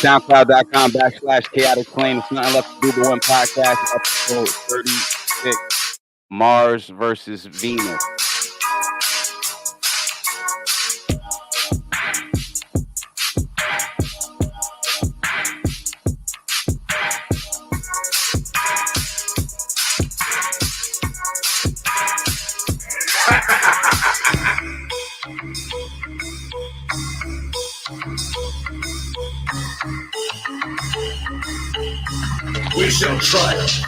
SoundCloud.com/chaotic plane. It's nothing left to do but one podcast, episode 36, Mars versus Venus. We shall triumph.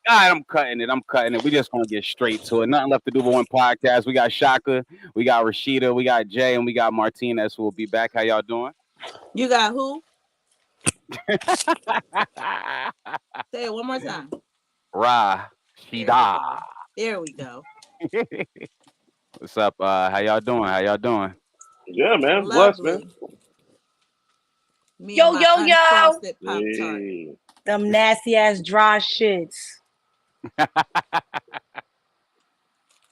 All right, I'm cutting it. We just gonna get straight to it. Nothing left to do but one podcast. We got Shaka, we got Rashida, we got Jay, and we got Martinez who will be back. How y'all doing? You got who? Say it one more time. Rashida. There we go. What's up? How y'all doing? Yeah, man. Blessed, Lovely. man. Me Yo, and my yo, yo. unfrosted Pop-Tart. Hey. Them nasty ass dry shits. All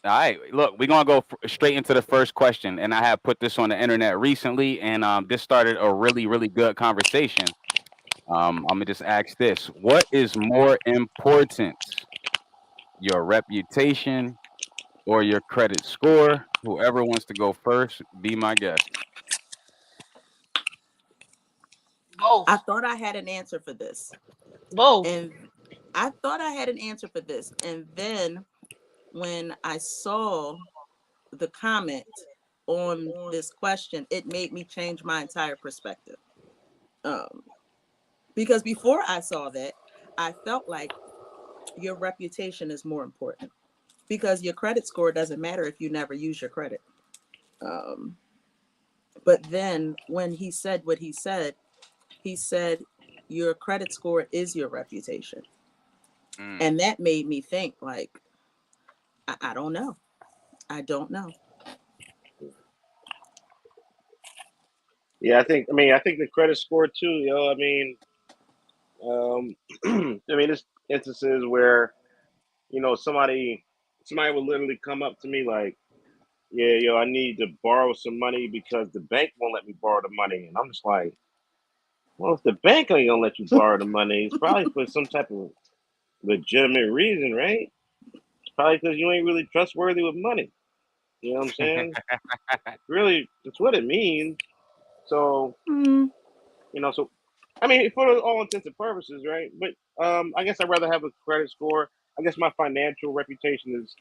right, look, we're gonna go straight into the first question, and I have put this on the internet recently, and this started a really, really good conversation. I'm gonna just ask this: what is more important, your reputation or your credit score? Whoever wants to go first, be my guest. Both. I thought I had an answer for this. Both. And then when I saw the comment on this question, it made me change my entire perspective. Because before I saw that, I felt like your reputation is more important because your credit score doesn't matter if you never use your credit. But then when he said what he said your credit score is your reputation. And that made me think like, I don't know. I don't know. Yeah, I think the credit score too, yo. There's instances where, somebody would literally come up to me like, yeah, yo, I need to borrow some money because the bank won't let me borrow the money. And I'm just like, well, if the bank ain't gonna let you borrow the money, it's probably for some type of legitimate reason, right? It's probably because you ain't really trustworthy with money. You know what I'm saying? Really, that's what it means. So, so for all intents and purposes, right? But I guess I'd rather have a credit score. I guess my financial reputation is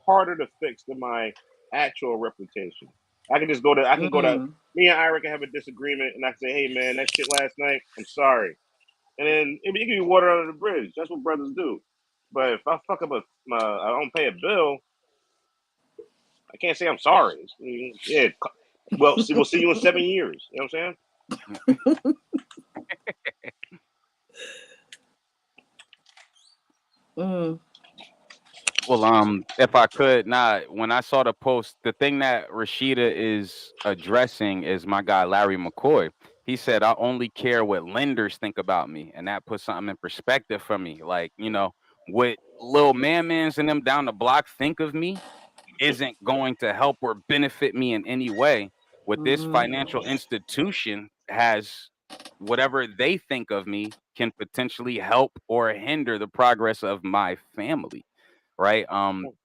harder to fix than my actual reputation. I can go to me and Ira can have a disagreement, and I can say, hey man, that shit last night, I'm sorry, and then it can be water under the bridge. That's what brothers do. But if I fuck up I don't pay a bill, I can't say I'm sorry. Yeah, well, we'll see you in 7 years. You know what I'm saying? Well, if I could, when I saw the post, the thing that Rashida is addressing is my guy Larry McCoy. He said, I only care what lenders think about me. And that puts something in perspective for me. Like, what little mans and them down the block think of me isn't going to help or benefit me in any way. What this financial institution has, whatever they think of me, can potentially help or hinder the progress of my family. Right.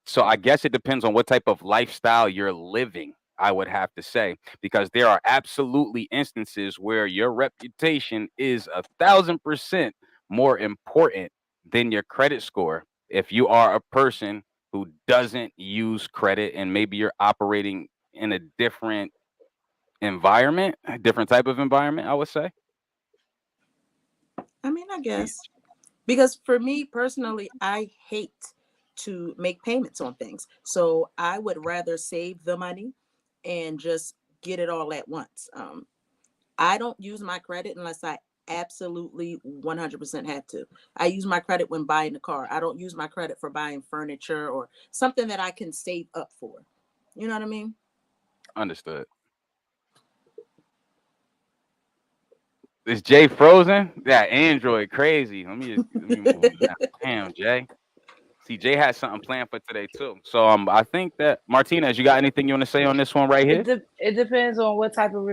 So I guess it depends on what type of lifestyle you're living, I would have to say, because there are absolutely instances where your reputation is 1,000% more important than your credit score. If you are a person who doesn't use credit and maybe you're operating in a different environment, a different type of environment, I would say. I guess. Because for me personally, I hate to make payments on things. So I would rather save the money and just get it all at once. I don't use my credit unless I absolutely 100% have to. I use my credit when buying a car. I don't use my credit for buying furniture or something that I can save up for. You know what I mean? Understood. Is Jay frozen? That Android crazy. Let me move him down. Damn, Jay. See, Jay had something planned for today too. So I think that Martinez, you got anything you want to say on this one right here? It depends on what type of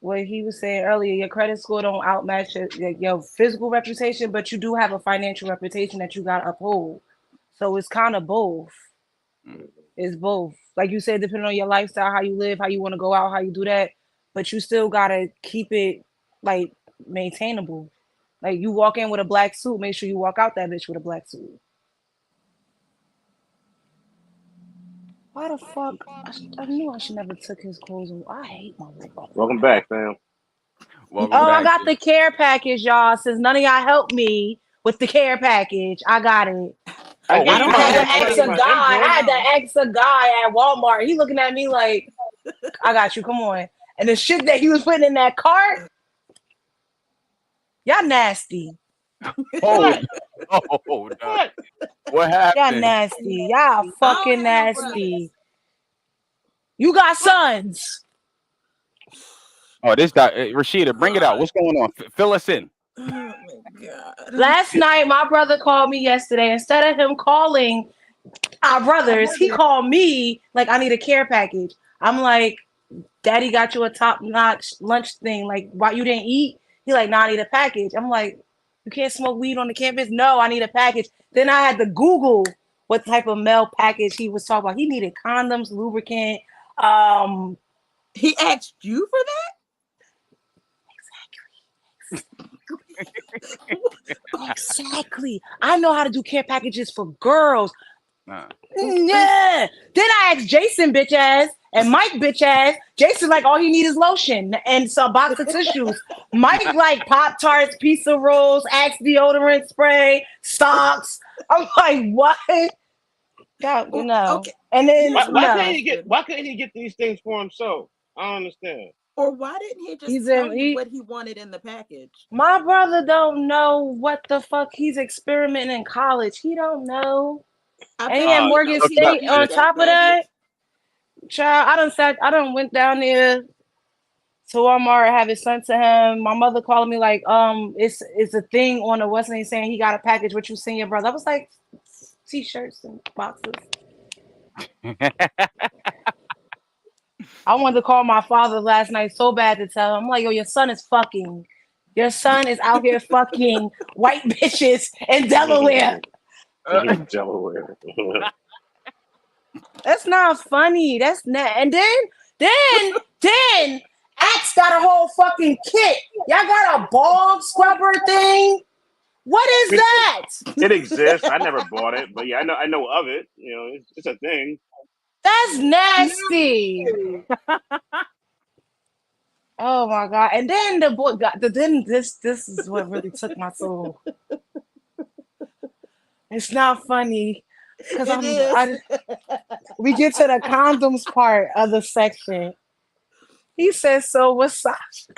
what he was saying earlier. Your credit score don't outmatch your physical reputation, but you do have a financial reputation that you got to uphold. So it's kind of both. It's both. Like you said, depending on your lifestyle, how you live, how you want to go out, how you do that, but you still gotta keep it like maintainable. Like you walk in with a black suit, make sure you walk out that bitch with a black suit. Why the fuck? I knew I should never took his clothes off. I hate my brother. Welcome back, fam. Welcome Oh, I back. got the care package, y'all. Since none of y'all helped me with the care package, I got it. I I don't I have had that to ask for a you. guy. I had to ask a guy at Walmart. He looking at me like, I got you. Come on. And the shit that he was putting in that cart, y'all nasty. Oh, oh, no. What Y'all happened? nasty. Y'all fucking have no nasty. You got sons. Oh, this guy, Rashida, bring it out. What's going on? Fill us in. Oh my God. Last night, my brother called me yesterday. Instead of him calling our brothers, he called me like, I need a care package. I'm like, Daddy got you a top-notch lunch thing. Like, why you didn't eat? He like, nah, I need a package. I'm like, you can't smoke weed on the campus? No, I need a package. Then I had to Google what type of mail package he was talking about. He needed condoms, lubricant. He asked you for Exactly. I know how to do care packages for girls. Nah. Yeah. Then I asked Jason, bitch ass, and Mike, bitch ass. Jason like, all he need is lotion and some box of tissues. Mike like Pop Tarts, pizza rolls, Axe deodorant spray, socks. I'm like, what? Yeah, you know. Okay. And then Why couldn't he get these things for himself? I don't understand. Or why didn't he just He's tell in- you he- what he wanted in the package? my brother don't know what the fuck he's experimenting in college. He don't know. I And bet he had Oh, Morgan look it up, State on shit. top of that. Child, I done went down there to Walmart, have it sent to him. My mother calling me like, it's a thing on the West End saying he got a package. What you send your brother? I was like, t-shirts and boxes. I wanted to call my father last night so bad to tell him, I'm like, yo, your son is fucking. Your son is out here fucking white bitches in Delaware. Delaware. That's not funny. That's not. And then Axe got a whole fucking kit. Y'all got a bald scrubber thing. What is that? It exists. I never bought it, but yeah, I know of it. You know, it's a thing. That's nasty. Oh my god! And then the boy got. Then this is what really took my soul. It's not funny because we get to the condoms part of the section. He says, "So what's size?"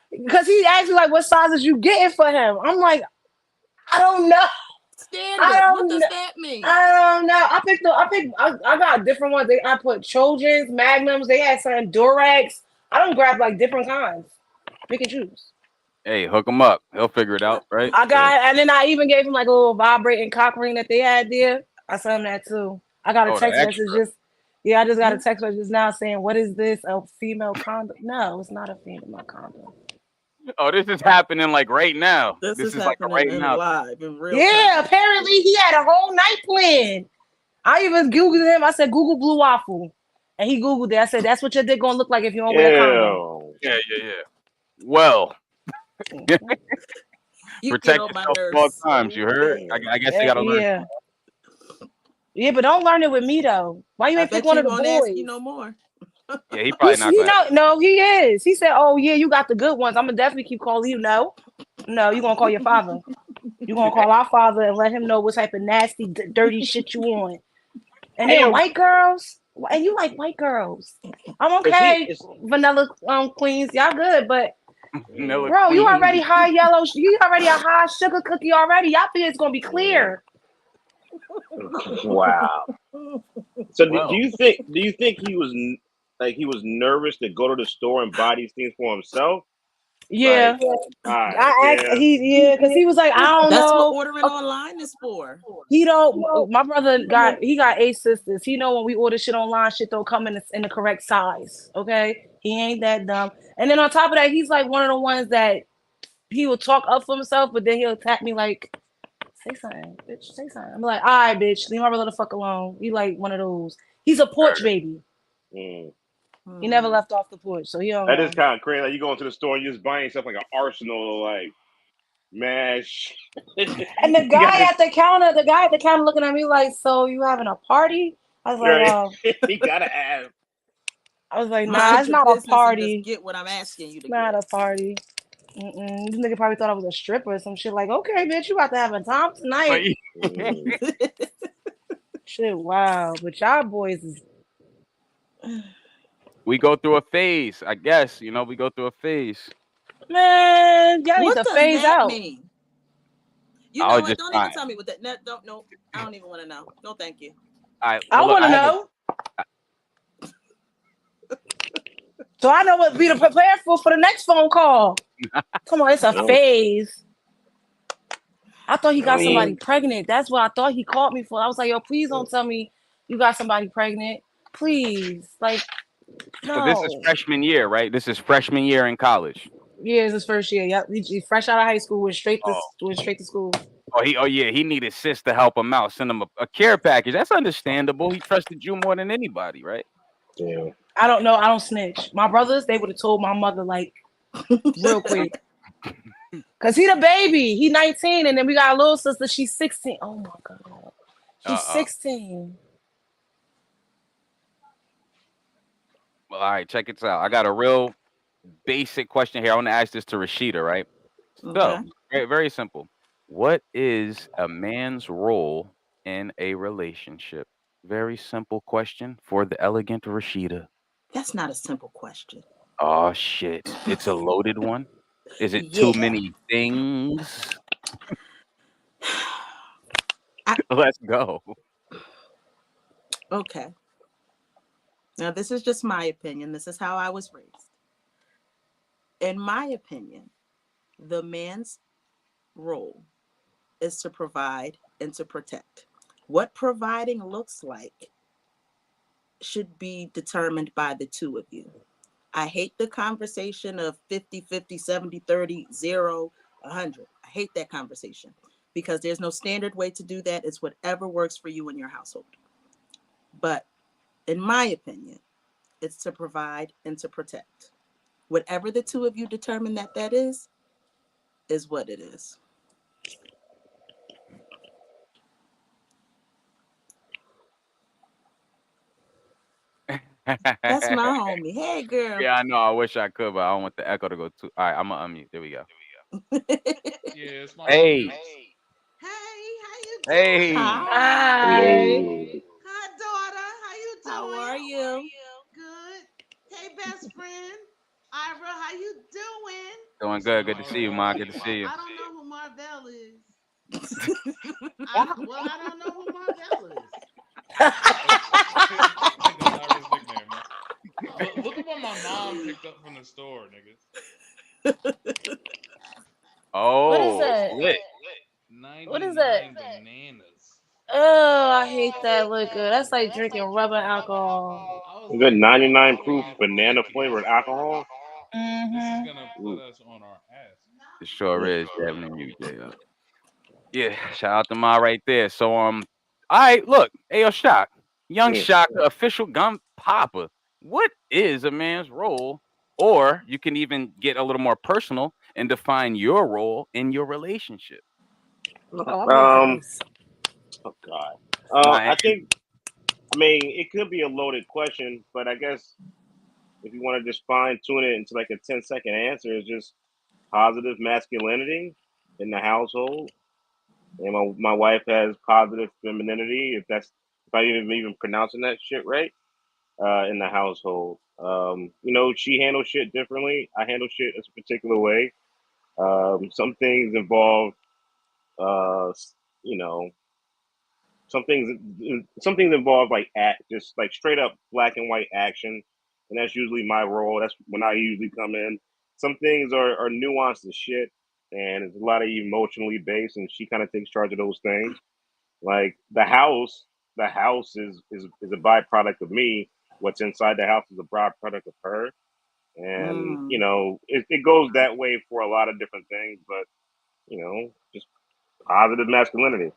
Because he asked me like, "What sizes you getting for him?" I'm like, "I don't know." Standard. What does that mean? I don't know. I got different ones. I put Trojans, Magnums. They had some Durex. I don't grab like different kinds. Pick and choose. Hey, hook him up. He'll figure it out, right? And then I even gave him like a little vibrating cock ring that they had there. I sent him that too. I got a text message I just got a text message just now saying, "What is this? A female condom?" No, it's not a female condom. Oh, this is happening like right now. This is like happening right in now. live in real Yeah, time. apparently he had a whole night plan. I even Googled him. I said, Google blue waffle. And he Googled it. I said, that's what your dick gonna look like if you don't wear a condom. Yeah. Well, You protect get on my yourself nerves at all so times. You heard? bad. I guess you gotta learn. Yeah. Yeah, but don't learn it with me though. Why you I ain't pick bet one you of the won't ask boys? you no more. Yeah, he probably not gonna. No, he is. He said, "Oh yeah, you got the good ones. I'm gonna definitely keep calling you." No, you gonna call your father. You gonna call our father and let him know what type of nasty, dirty shit you want. And then white girls, and you like white girls. I'm okay, vanilla queens, y'all good, but bro, you already high yellow. You already a high sugar cookie already. Y'all think it's gonna be clear? Wow. So do you think he was nervous to go to the store and buy these things for himself, Yeah. Like, all right, I asked because he was like, I don't That's what know. ordering online is for. He don't. My brother got 8 sisters. He know when we order shit online, shit don't come in the correct size. Okay, he ain't that dumb. And then on top of that, he's like one of the ones that he will talk up for himself, but then he'll attack me like, say something, bitch, say something. I'm like, all right, bitch, leave my brother the fuck alone. He like one of those. He's a porch baby. mm. He never left off the porch, so he don't That know. is kind of crazy. Like you go into the store and you just buying yourself like an arsenal of like mash. And the guy at the counter looking at me like, so you having a party? I was like, right. oh. You gotta ask. I was like, nah, Mind it's your not a business and party. just get what I'm asking you to Not get. a party. This nigga probably thought I was a stripper or some shit. Like, okay, bitch, you about to have a time tonight. Shit, wow. But y'all boys is We go through a phase, I guess. You know, we go through a phase. man, y'all need What to does phase that out. mean? You I know was what? just Don't trying. even tell me what that. No, don't. No, I don't even want to know. No, thank you. I look, want to I have know. So I know what to be to prepare for the next phone call. Come on, it's a phase. I thought he got somebody pregnant. That's what I thought he called me for. I was like, yo, please don't tell me you got somebody pregnant. Please. Like, no. So this is freshman year, right? This is freshman year in college. Yeah, it's his first year. Yep. He fresh out of high school, went straight to school. Oh yeah, he needed sis to help him out, send him a care package. That's understandable. He trusted you more than anybody, right? Yeah. I don't know. I don't snitch. My brothers, they would have told my mother like real quick. Cause he the baby. He 19, and then we got a little sister. She's 16. Oh my god, she's 16. Well, all right, check it out. I got a real basic question here. I want to ask this to Rashida, right? So, Okay. very, very simple. What is a man's role in a relationship? Very simple question for the elegant Rashida. That's not a simple question. Oh shit. It's a loaded one. Is it too many things? Let's go. Okay. Now, this is just my opinion. This is how I was raised. In my opinion, the man's role is to provide and to protect. What providing looks like should be determined by the two of you. I hate the conversation of 50-50, 70-30, 0, 100. I hate that conversation because there's no standard way to do that. It's whatever works for you and your household. But in my opinion, it's to provide and to protect. Whatever the two of you determine that is what it is. That's my homie. Hey, girl. Yeah, I know. I wish I could, but I don't want the echo to go too. All right, I'm gonna unmute. There we go. Yeah, it's my Hey. Hey, how you doing? Hey. Hi. Hi, daughter. How you doing? How are you? Good. Hey, best friend. Ira, how you doing? Doing good. Good to see you, Ma. Good to see you. I don't know who Marvell is. I don't know who Marvell is. That's Ira's nickname, man. Look at what my mom picked up from the store, niggas. Oh, What is that? lit. 99 What is that? bananas. Oh, I hate that liquor. That's like drinking rubbing alcohol. Good 99 proof banana flavored alcohol. This is gonna put us on our ass. It sure is. Having a mute, yeah. Yeah, shout out to Ma right there. So all right, look, Ayo Shock, Young Shock, the official gun popper. What is a man's role? Or you can even get a little more personal and define your role in your relationship. Oh God. I think. I mean, it could be a loaded question, but I guess if you want to just fine tune it into like a 10-second answer, it's just positive masculinity in the household. And my wife has positive femininity, if I even pronouncing that shit right, in the household. You know, she handles shit differently. I handle shit a particular way. Some things involve, uh, you know, some things involve like just like straight up black and white action, and that's usually my role. That's when I usually come in some things are nuanced as shit, and it's a lot of emotionally based, and she kind of takes charge of those things. Like the house is a byproduct of me. What's inside the house is a byproduct of her, and Mm. it goes that way for a lot of different things. But just positive masculinity.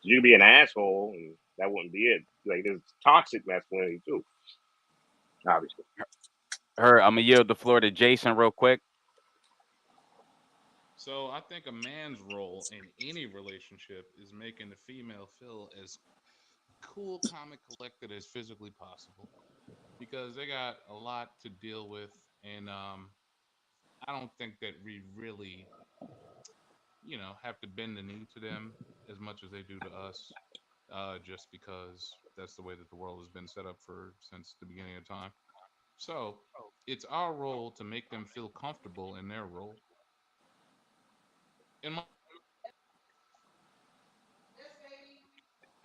You could be an asshole, and that wouldn't be it. Like there's toxic masculinity too, obviously. Her, I'm gonna yield the floor to Jason real quick. So I think a man's role in any relationship is making the female feel as cool, calm, and collected as physically possible because they got a lot to deal with, and I don't think that we really, have to bend the knee to them as much as they do to us, just because that's the way that the world has been set up for since the beginning of time. So it's our role to make them feel comfortable in their role. In my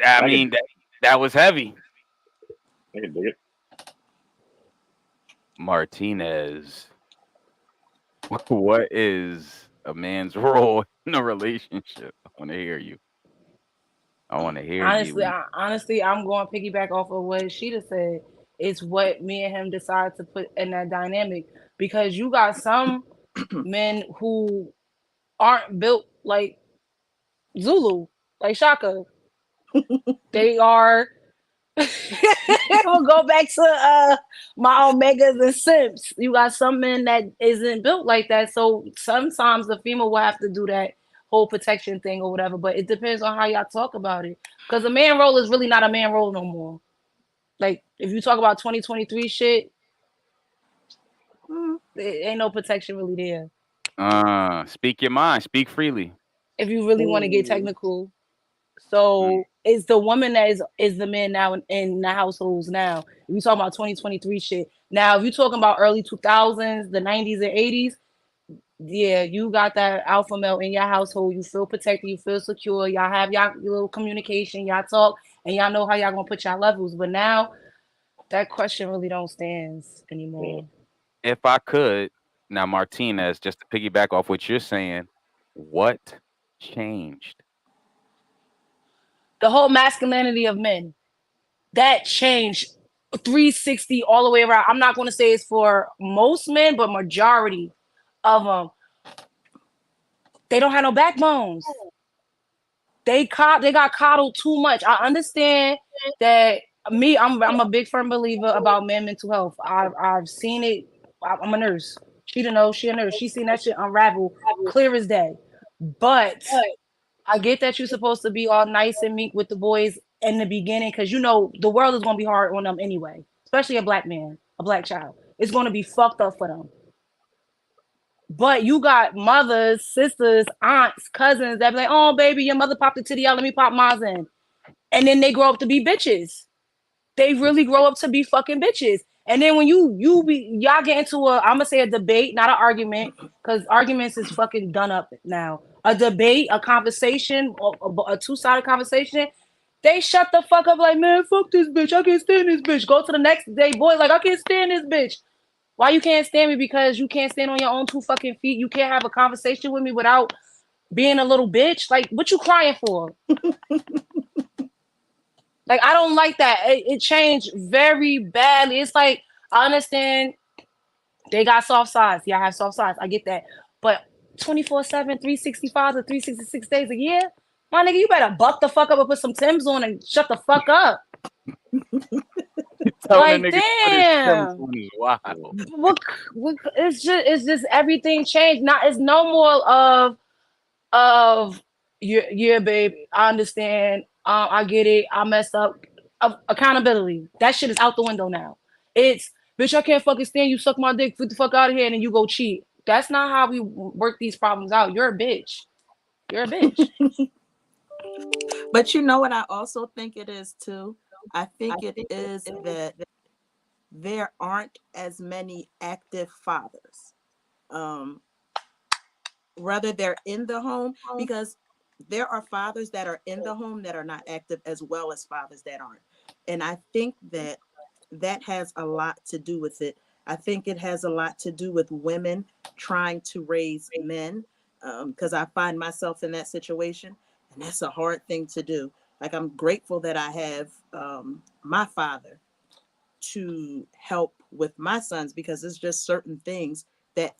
I I mean, could, that was heavy. I could dig it. Martinez, what is a man's role in a relationship? I want to hear you. I want to hear Honestly, you. I'm going to piggyback off of what Sheeta said. It's what me and him decide to put in that dynamic because you got some men who aren't built like Zulu, like Shaka. They are. We'll go back to my omegas and simps. You got some men that isn't built like that, so sometimes the female will have to do that whole protection thing or whatever. But it depends on how y'all talk about it, because a man role is really not a man role no more. Like if you talk about 2023 shit, it ain't no protection really there. Speak your mind. Speak freely. If you really want to get Ooh. technical, Mm. so it's the woman that is the man now in the households now. If you talking about 2023 shit. Now, if you talking about early 2000s, the 90s and 80s, yeah, you got that alpha male in your household. You feel protected, you feel secure. Y'all have your little communication, y'all talk, and y'all know how y'all gonna put y'all levels. But now that question really don't stand Yeah. anymore. If I could, now Martinez, just to piggyback off what you're saying, what changed? The whole masculinity of men that changed 360 all the way around. I'm not going to say it's for most men, but majority of them, they don't have no backbones. They got coddled too much. I understand that I'm a big firm believer about men mental health. I've seen it. I'm a nurse. She don't know she a nurse. She seen that shit unravel clear as day. But I get that you're supposed to be all nice and meek with the boys in the beginning because the world is gonna be hard on them anyway, especially a black man, a black child. It's gonna be fucked up for them. But you got mothers, sisters, aunts, cousins that be like, "Oh, baby, your mother popped a titty out. Let me pop mine in," and then they grow up to be bitches. They really grow up to be fucking bitches. And then when y'all get into I'm gonna say a debate, not an argument, because arguments is fucking done up now. A debate, a conversation, a two-sided conversation. They shut the fuck up like, man, fuck this bitch. I can't stand this bitch. Go to the next day, boy, like I can't stand this bitch. Why you can't stand me? Because you can't stand on your own two fucking feet. You can't have a conversation with me without being a little bitch. Like, what you crying for? Like, I don't like that. It changed very badly. It's like, I understand they got soft sides. Yeah, I have soft sides. I get that. But 24/7, 365 or 366 days a year, my nigga, you better buck the fuck up and put some Timbs on and shut the fuck up. Telling Like, a nigga to put his Timbs damn. on is wild. It's just everything changed. Not it's no more of yeah, babe. I understand. I get it. I messed up. Accountability. That shit is out the window now. It's bitch. I can't fucking stand you. Suck my dick. Get the fuck out of here, and then you go cheat. That's not how we work these problems out. You're a bitch. You're a bitch. But you know what I also think it is too? I think it is that there aren't as many active fathers. Whether they're in the home, because there are fathers that are in the home that are not active as well as fathers that aren't. And I think that has a lot to do with it. I think it has a lot to do with women trying to raise men, because I find myself in that situation, and that's a hard thing to do. Like, I'm grateful that I have my father to help with my sons, because it's just certain things that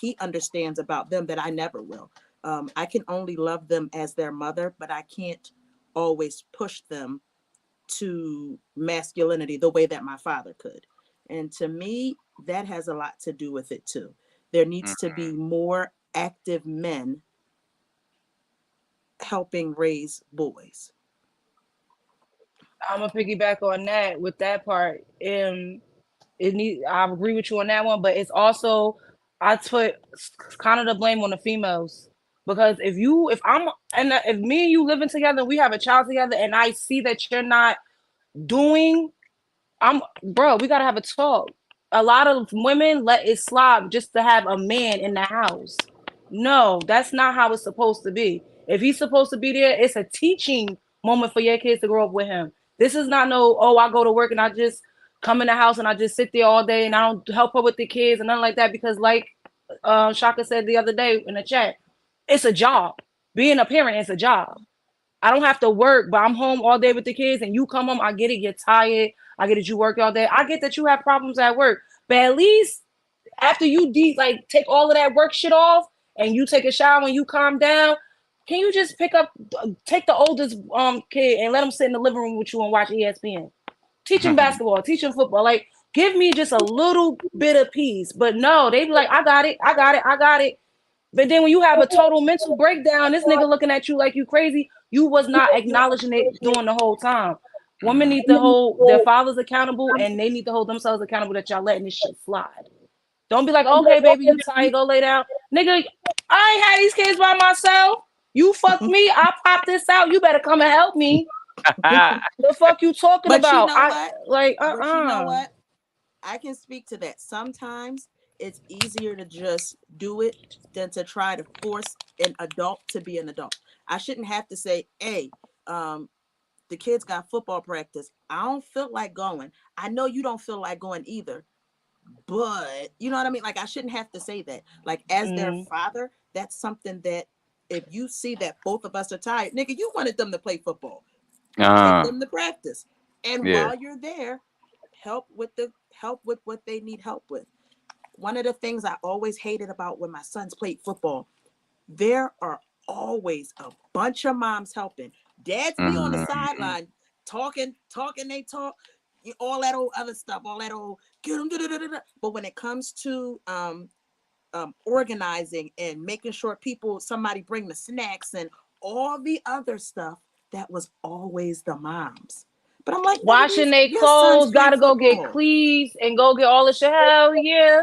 he understands about them that I never will. I can only love them as their mother, but I can't always push them to masculinity the way that my father could. And to me, that has a lot to do with it too. There needs to be more active men helping raise boys. I'm gonna piggyback on that with that part. I agree with you on that one, but it's also I put kind of the blame on the females because if me and you living together, we have a child together, and I see that you're not doing, bro, we gotta have a talk. A lot of women let it slide just to have a man in the house. No, that's not how it's supposed to be. If he's supposed to be there, it's a teaching moment for your kids to grow up with him. This is not no, oh, I go to work and I just come in the house and I just sit there all day and I don't help her with the kids and nothing like that. Because like Shaka said the other day in the chat, it's a job. Being a parent is a job. I don't have to work, but I'm home all day with the kids and you come home, I get it, you're tired. I get that you work all day. I get that you have problems at work. But at least after you take all of that work shit off and you take a shower and you calm down, can you just take the oldest kid and let him sit in the living room with you and watch ESPN? Teach him basketball, teach him football. Like, give me just a little bit of peace. But no, they be like, I got it. But then when you have a total mental breakdown, this nigga looking at you like you crazy, you was not acknowledging it during the whole time. Women need to hold their fathers accountable and they need to hold themselves accountable that y'all letting this shit slide. Don't be like, okay, baby, you tired, go lay down. Nigga, I ain't had these kids by myself. You fucked me, I popped this out. You better come and help me. The fuck you talking But about? you know what? But you know Uh-uh. what? I can speak to that. Sometimes it's easier to just do it than to try to force an adult to be an adult. I shouldn't have to say, hey, the kids got football practice. I don't feel like going. I know you don't feel like going either, but you know what I mean? Like, I shouldn't have to say that. Like, as their father, that's something that if you see that both of us are tired, nigga, you wanted them to play football. Take them to practice. And while you're there, help with what they need help with. One of the things I always hated about when my sons played football, there are always a bunch of moms helping. Dads be on the sideline talking, they talk, all that old other stuff, all that old get them. But when it comes to organizing and making sure somebody bring the snacks and all the other stuff, that was always the moms. But I'm like, washing their clothes, gotta go get cleats and go get all the shit. Hell yeah.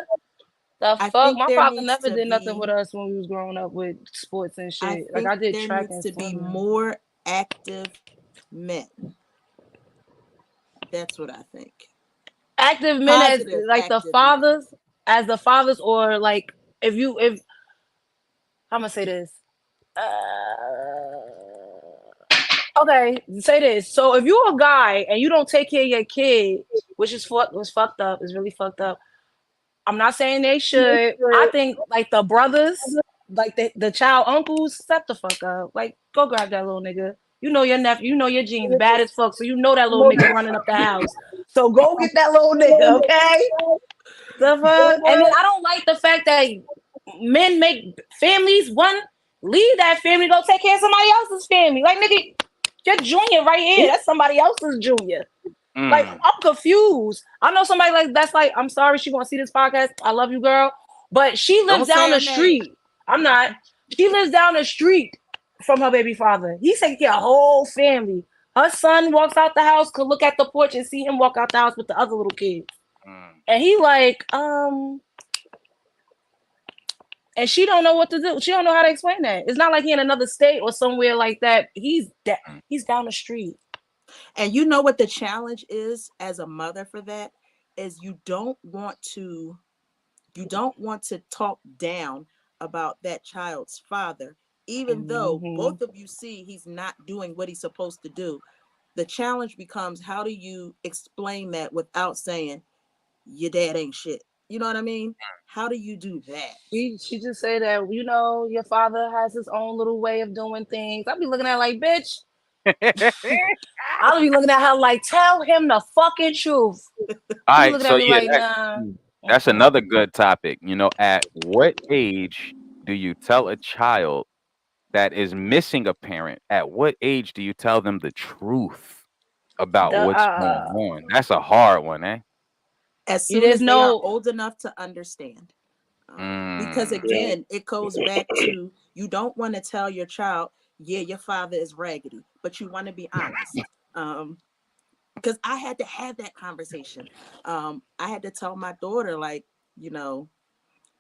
The fuck? My father never did nothing with us when we was growing up with sports and shit. I did track and there needs to be swimming. more active men. That's what I think. Active men as like the fathers, or like if I'm gonna say this. Okay, say this. So if you're a guy and you don't take care of your kid, which was fucked up, is really fucked up. I'm not saying they should. I think like the brothers, like the child uncles, step the fuck up. Like, go grab that little nigga. You know your nephew, you know your jeans bad as fuck, so you know that little nigga running up the house. So go get that little nigga, okay? The fuck? And then I don't like the fact that men make families leave that family, go take care of somebody else's family. Like, nigga, you're junior right here. That's somebody else's junior. Like, I'm confused. I know somebody like that's like, I'm sorry she won't see this podcast. I love you, girl. But she lives down the street. I'm not. She lives down the street from her baby father. He's taking care of a whole family. Her son walks out the house, could look at the porch and see him walk out the house with the other little kids. And he like, and she don't know what to do. She don't know how to explain that. It's not like he in another state or somewhere like that. He's down the street. And you know what the challenge is as a mother for that is you don't want to talk down about that child's father, even though both of you see he's not doing what he's supposed to do. The challenge becomes, how do you explain that without saying, your dad ain't shit. You know what I mean? How do you do that? She just said that, you know, your father has his own little way of doing things. I'll be looking at her like, bitch. I'll be looking at her like, tell him the fucking truth. All She right, looking so at me yeah, like, nah. that's another good topic. You know, at what age do you tell a child that is missing a parent? At what age do you tell them the truth about The what's going on? That's a hard one, eh? As soon there's as they are no old enough to understand. Because Mm. Yeah. again, it goes back to you don't want to tell your child, yeah, your father is raggedy, but you want to be honest. Because I had to have that conversation. I had to tell my daughter, like, you know,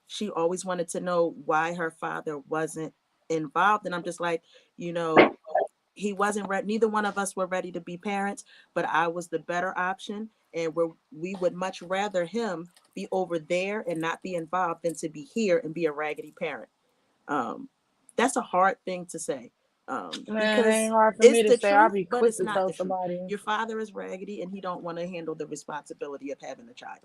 she always wanted to know why her father wasn't involved. And I'm just like, you know, he wasn't ready. Neither one of us were ready to be parents, but I was the better option. And we would much rather him be over there and not be involved than to be here and be a raggedy parent. That's a hard thing to say. Man, it Because ain't hard for it's me to the say. I'll truth, be but quick it's to not tell the truth. somebody. Your father is raggedy and he don't want to handle the responsibility of having a child.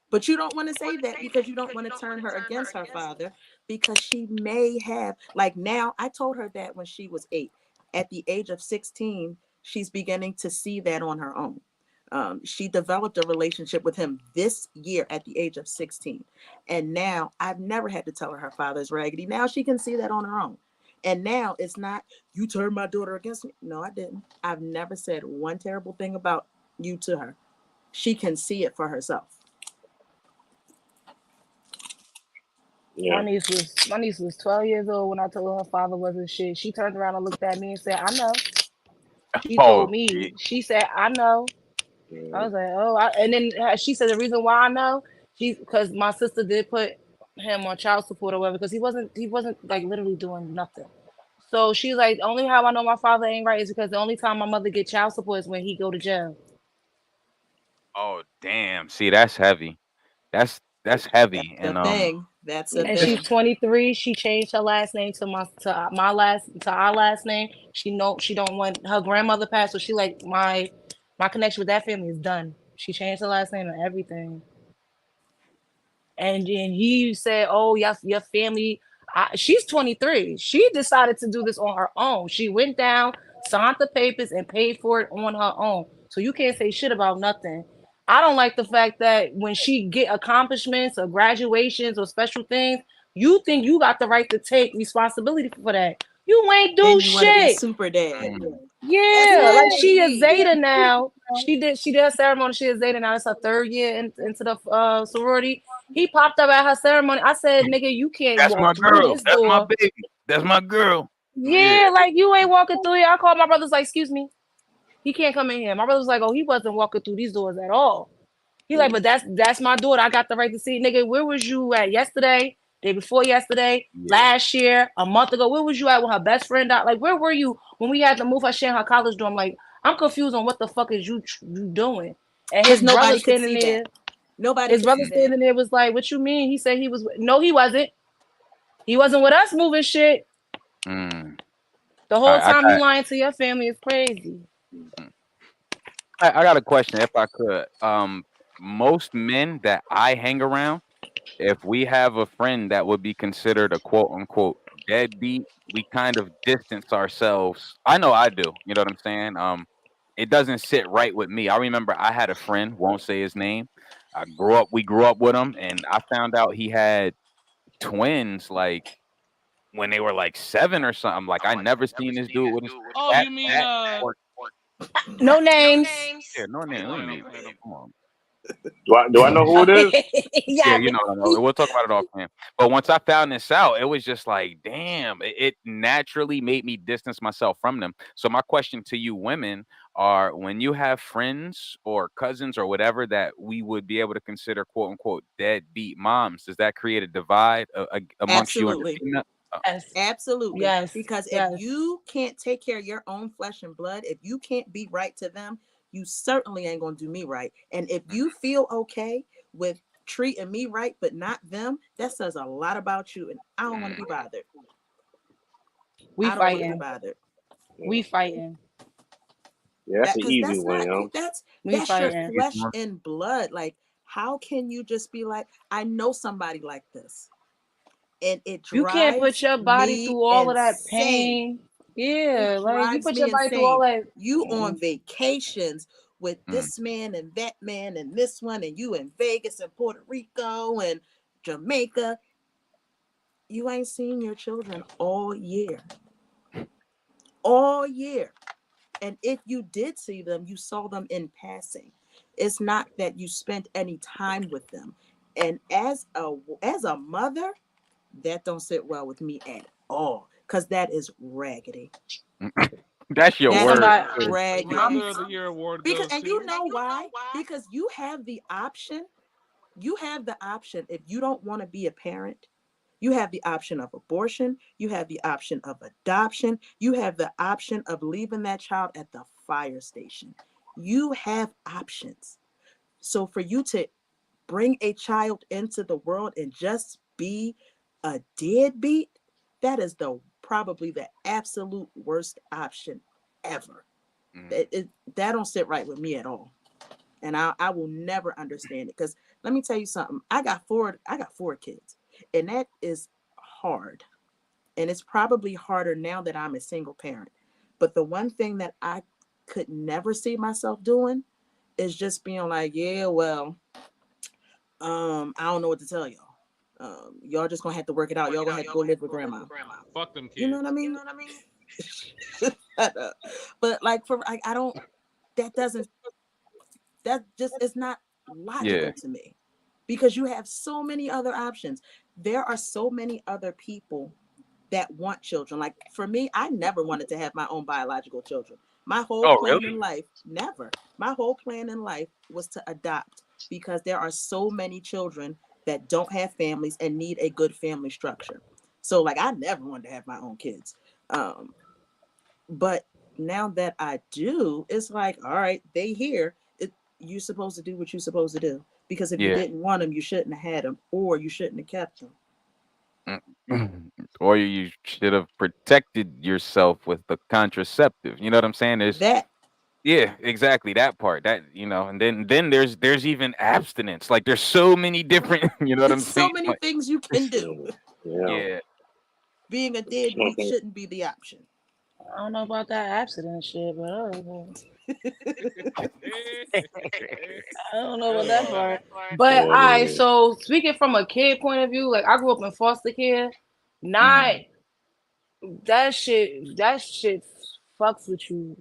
But you don't want to say that because you don't want to turn her against her father, because she may have, like, now I told her that when she was 8. At the age of 16, she's beginning to see that on her own. She developed a relationship with him this year at the age of 16. And now I've never had to tell her father's raggedy. Now she can see that on her own. And now it's not, you turned my daughter against me. No, I didn't. I've never said one terrible thing about you to her. She can see it for herself. Yeah. My niece was 12 years old when I told her her father wasn't shit. She turned around and looked at me and said, I know. She Oh, told me, gee. she said, I know. I was like, oh, and then she said the reason why I know, because my sister did put him on child support or whatever, because he wasn't like literally doing nothing. So she's like, only how I know my father ain't right is because the only time my mother get child support is when he go to jail. Oh, damn. See, that's heavy. That's heavy. That's And a thing. That's a And it's she's thing. 23. She changed her last name to our last name. She don't want her grandmother passed, so she like my connection with that family is done. She changed her last name and everything. And then he said, "Oh, yes, your family." She's 23. She decided to do this on her own. She went down, signed the papers, and paid for it on her own. So you can't say shit about nothing. I don't like the fact that when she get accomplishments or graduations or special things, you think you got the right to take responsibility for that. You ain't do Then you want to be shit. super dad. mm, That's Yeah, like she is crazy. Zeta now. She did a ceremony. She is Zeta now. It's her third year into the sorority. He popped up at her ceremony. I said, "Nigga, you can't that's walk my through girl. this That's my door." baby. That's my girl. Yeah. Yeah, like you ain't walking through here. I called my brothers like, "Excuse me, he can't come in here." My brother's like, "Oh, he wasn't walking through these doors at all." He like, "But that's my daughter. I got the right to see." Nigga, where was you at yesterday? Day before yesterday, Yeah. last year, a month ago? Where was you at when her best friend died? Like, where were you when we had to move her shit in her college dorm? Like, I'm confused on what the fuck is you doing? And his Because brother nobody could standing see there, that. Nobody his could brother see that. standing there was like, "What you mean?" He said he was. No, he wasn't. He wasn't with us moving shit. Mm. The All whole right, I time you got lying to your family is crazy. mm. I got a question if I could. Most men that I hang around, if we have a friend that would be considered a quote unquote deadbeat, we kind of distance ourselves. I know I do. You know what I'm saying? It doesn't sit right with me. I remember I had a friend, won't say his name. We grew up with him, and I found out he had twins like when they were like 7 or something. Like I never seen this dude with his Oh, that you mean that or No names. yeah, no I name, know no him, name. Phantom. Come on. Do I know who it is? Yeah, Yeah. you know, we'll talk about it offhand. But once I found this out, it was just like, damn, it naturally made me distance myself from them. So my question to you women are when you have friends or cousins or whatever that we would be able to consider quote unquote deadbeat moms, does that create a divide amongst you and the Absolutely. female? Yes. Absolutely. Yes. Because if Yes. you can't take care of your own flesh and blood, if you can't be right to them, you certainly ain't going to do me right. And if you feel okay with treating me right, but not them, that says a lot about you. And I don't want to Mm, be bothered. We I don't want to be fighting. bothered. We fighting. Yeah, that's That an because easy that's one, not yo. that's We that's your fighting. flesh and blood. Like, how can you just be like, I know somebody like this, and it You can't put drives your body me through all of that insane. pain. Yeah, It like you drives put me your body through all insane. that. You on vacations with Mm. this man and that man and this one, and you in Vegas and Puerto Rico and Jamaica. You ain't seen your children all year. All year. And if you did see them, you saw them in passing. It's not that you spent any time with them. And as a mother, that don't sit well with me at all, because that is raggedy. That's your That word. Somebody, is raggedy. Mother of the Year award Because, goes and to you know why? Because you have the option. You have the option, if you don't want to be a parent, you have the option of abortion. You have the option of adoption. You have the option of leaving that child at the fire station. You have options. So for you to bring a child into the world and just be a deadbeat, that is probably the absolute worst option ever. That don't sit right with me at all. And I will never understand it, because let me tell you something. I got four kids, and that is hard. And it's probably harder now that I'm a single parent. But the one thing that I could never see myself doing is just being like, yeah, well, I don't know what to tell y'all. Y'all just gonna have to work it out. Y'all gonna have to go live with grandma. fuck them kids. You know what I mean? But like, I don't. That doesn't. That just is not logical to me, because you have so many other options. There are so many other people that want children. Like for me, I never wanted to have my own biological children. My whole plan in life, never. My whole plan in life was to adopt, because there are so many children that don't have families and need a good family structure. So like, I never wanted to have my own kids. But now that I do, it's like, all right, they here. You're supposed to do what you're supposed to do, because if you didn't want them, you shouldn't have had them, or you shouldn't have kept them. Or you should have protected yourself with the contraceptive. You know what I'm saying? Yeah, exactly, that part. That, and then there's even abstinence. Like there's so many different, you know what I'm So saying? many Like, things you can do. yeah. Being a deadbeat shouldn't be the option. I don't know about that accident shit, but I don't know about that part. But all right, so speaking from a kid point of view, like I grew up in foster care, not that shit fucks with you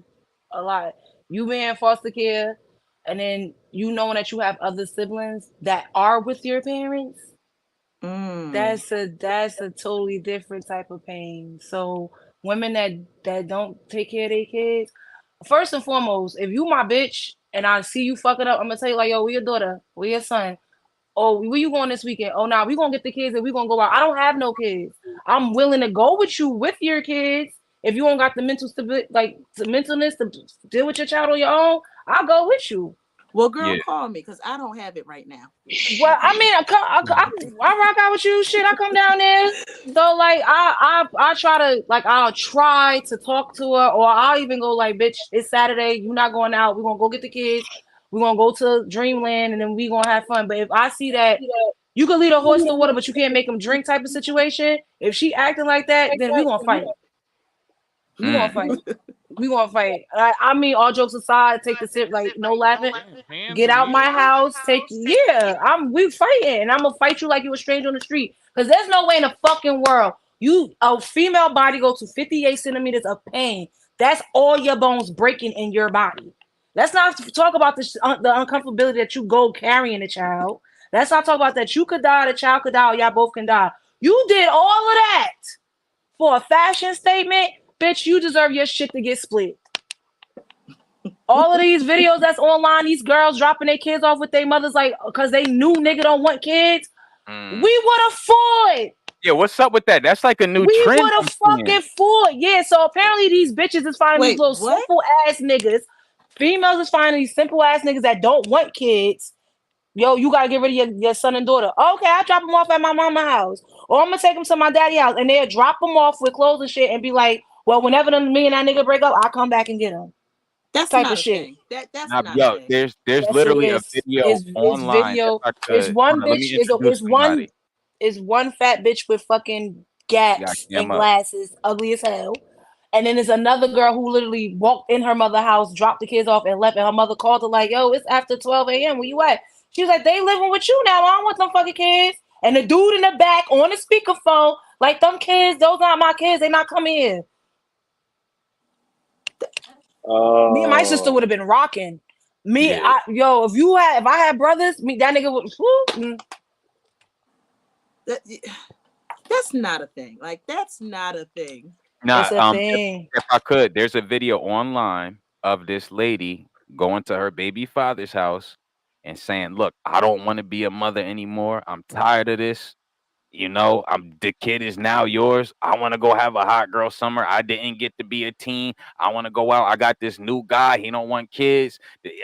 a lot. You being in foster care, and then you knowing that you have other siblings that are with your parents. That's a totally different type of pain. So women that don't take care of their kids, first and foremost, if you my bitch and I see you fucking up, I'm gonna tell you like, yo, we your daughter, we your son. Oh, where you going this weekend? Oh, nah, we gonna get the kids and we gonna go out. I don't have no kids. I'm willing to go with you with your kids. If you don't got the mental stability, like the mentalness to deal with your child on your own, I'll go with you. Well, girl, call me, because I don't have it right now. Well, I mean, I rock out with you. Shit, I come down there. So like, I try to like, I'll try to talk to her, or I'll even go like, bitch, it's Saturday. You're not going out. We're gonna go get the kids. We're gonna go to Dreamland, and then we gonna have fun. But if I see that you can lead a horse to water, but you can't make them drink type of situation, if she acting like that, then we gonna fight. We gonna fight. We gonna fight. I mean, all jokes aside, take the sip, like no laughing. Get out my house. We fighting, and I'm gonna fight you like you a stranger on the street. Cause there's no way in the fucking world a female body go to 58 centimeters of pain. That's all your bones breaking in your body. Let's not talk about the uncomfortability that you go carrying a child. Let's not talk about that. You could die, the child could die, or y'all both can die. You did all of that for a fashion statement. Bitch, you deserve your shit to get split. All of these videos that's online, these girls dropping their kids off with their mothers, like, because they knew nigga don't want kids. We would have fought. Yeah, what's up with that? That's like a new trend. We would have fucking fought. Yeah, so apparently these bitches is finding these little simple ass niggas. Females is finding these simple ass niggas that don't want kids. Yo, you gotta get rid of your son and daughter. Okay, I'll drop them off at my mama's house. Or I'm gonna take them to my daddy's house, and they'll drop them off with clothes and shit and be like, well, whenever me and that nigga break up, I'll come back and get them. That's type not of a shit. thing. That's Nah, not a yo, thing. there's Yes, it literally a is. video It's online. video. If I It's could, one hold on, let bitch. me introduce It's one. somebody. It's one fat bitch with fucking You got gaps Cam and up. glasses, ugly as hell. And then there's another girl who literally walked in her mother's house, dropped the kids off, and left. And her mother called her like, "Yo, it's after 12 a.m. Where you at?" She was like, "They living with you now. I don't want them fucking kids." And the dude in the back on the speakerphone, like, "Them kids, those aren't my kids. They not coming in." Me and my sister would have been rocking. Me, Yeah. if I had brothers, me that nigga would. That's not a thing. Like, that's not a thing. Nah, It's a thing. if I could, there's a video online of this lady going to her baby father's house and saying, "Look, I don't want to be a mother anymore. I'm tired of this. You know, the kid is now yours. I want to go have a hot girl summer. I didn't get to be a teen. I want to go out. I got this new guy. He don't want kids.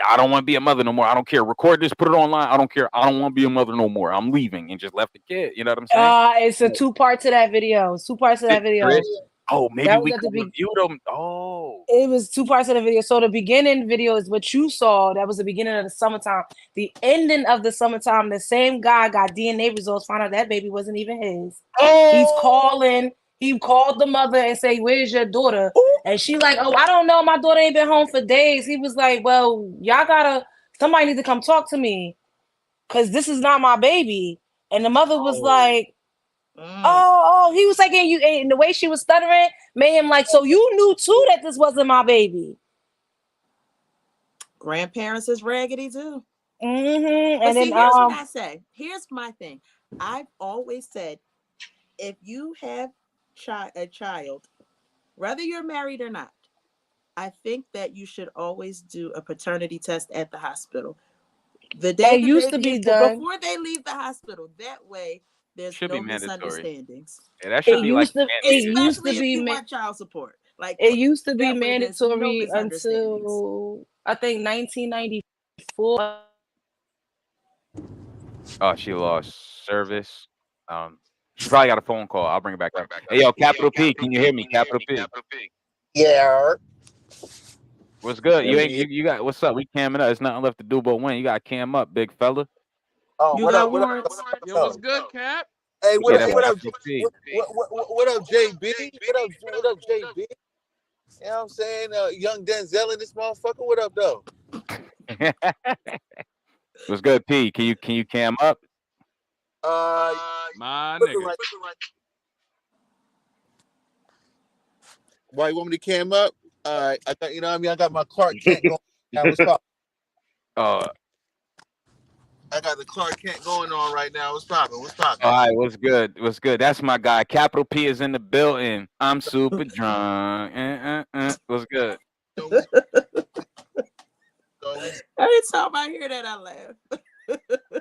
I don't want to be a mother no more. I don't care. Record this, put it online. I don't care. I don't want to be a mother no more. I'm leaving," and just left the kid. You know what I'm saying? It's a 2 parts to that video. 2 parts to that video. Chris? Oh, maybe That was we at the could review them. Oh, It was 2 parts of the video. So the beginning video is what you saw. That was the beginning of the summertime. The ending of the summertime, the same guy got DNA results, found out that baby wasn't even his. He's calling. He called the mother and say, "Where's your daughter?" And she like, "Oh, I don't know. My daughter ain't been home for days." He was like, "Well, somebody need to come talk to me, because this is not my baby." And the mother was like, oh, he was like, and the way she was stuttering made him like, "So you knew too that this wasn't my baby." Grandparents is raggedy too. Mm-hmm. But And see, then here's what I say. Here's my thing. I've always said, if you have a child, whether you're married or not, I think that you should always do a paternity test at the hospital. The day it used to be done before they leave the hospital. That way, there's should no be mandatory. misunderstandings. Yeah, that should It be like used to. It mandatory. used to Especially if be. you want child support. Like, It used to be that way there's no mandatory misunderstandings. until I think 1994. Oh, she lost service. She probably got a phone call. I'll bring it back up. Hey, yo, Capital P, can you hear me? Capital P. Yeah. What's good? You got what's up? We camming up. It's nothing left to do but win. You got cam up, big fella. Oh, You what got up? What up? warrants? Yo, what's good, Cap? Hey, Yeah, that's what up? Capital P. What up, JB? What up, JB? You know what I'm saying? Young Denzel in this motherfucker. What up, though? What's good, P? Can you cam up? My nigga. Why you want me to cam up? I thought, you know what I mean? I got my Clark Kent going. Now, what's up? I got the Clark Kent going on right now. What's poppin'? What's poppin'? All right, what's good? What's good? That's my guy. Capital P is in the building. I'm super drunk. What's good? Every time I hear that, I laugh.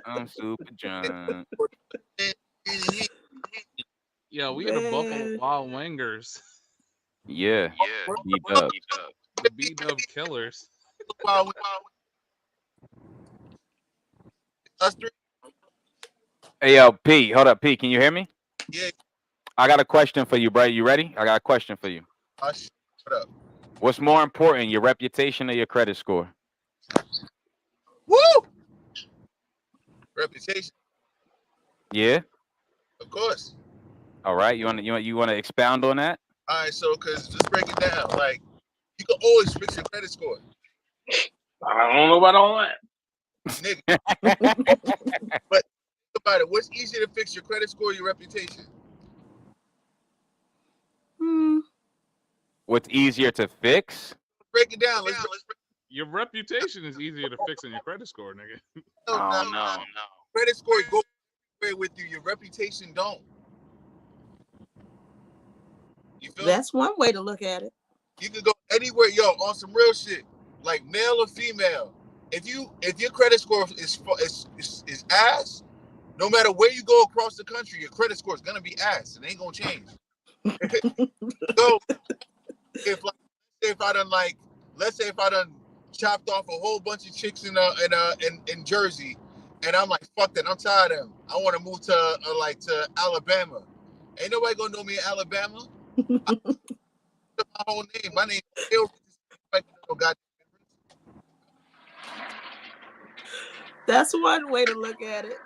I'm super drunk. Yo, we in the Buffalo Wild Wingers. Yeah. B-Dub. The B-Dub Killers. Us three? Hey, yo, P. Hold up, P. Can you hear me? Yeah. I got a question for you, bro. You ready? I got a question for you. What up? What's more important, your reputation or your credit score? Woo! Reputation. Yeah. Of course. All right. You want to expound on that? All right. So, let's break it down. Like, you can always fix your credit score. I don't know about all that. Nigga. But think about it. What's easier to fix, your credit score or your reputation? What's easier to fix? Break it down. Your reputation is easier to fix than your credit score, nigga. No. Credit score goes with you. Your reputation don't. You feel? That's one way to look at it. You can go anywhere, yo, on some real shit, like male or female. If your credit score is ass, no matter where you go across the country, your credit score is gonna be ass. It ain't gonna change. So let's say if I done chopped off a whole bunch of chicks in Jersey, and I'm like, fuck that, I'm tired of them. I want to move to Alabama. Ain't nobody gonna know me in Alabama. My whole name. My name is Bill. That's one way to look at it.